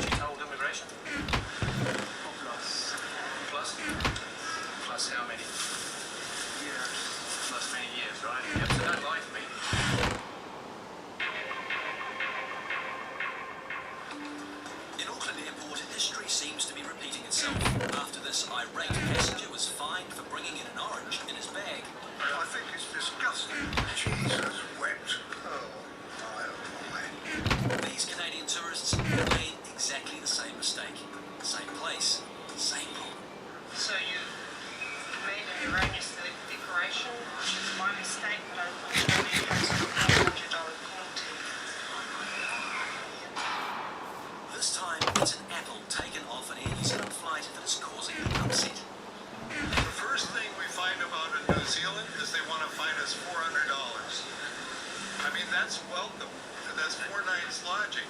what you told immigration? Plus Plus? Plus how many? years. Plus many years, right? Yep, so don't lie to me. In Auckland Airport, history seems to be repeating itself. After this irate passenger was fined for bringing in an orange in his bag. I think it's disgusting. Jesus wept. Oh, my, oh, my. These Canadian tourists have made exactly the same mistake. Same place, same problem. So you made an erroneous declaration, which is my mistake, but unfortunately it has a $400 penalty. This time, it's an apple taken off an Air New Zealand flight that is causing the upset. The first thing we find about in New Zealand is they want to fine us $400. I mean, that's welcome. That's 4 nights lodging.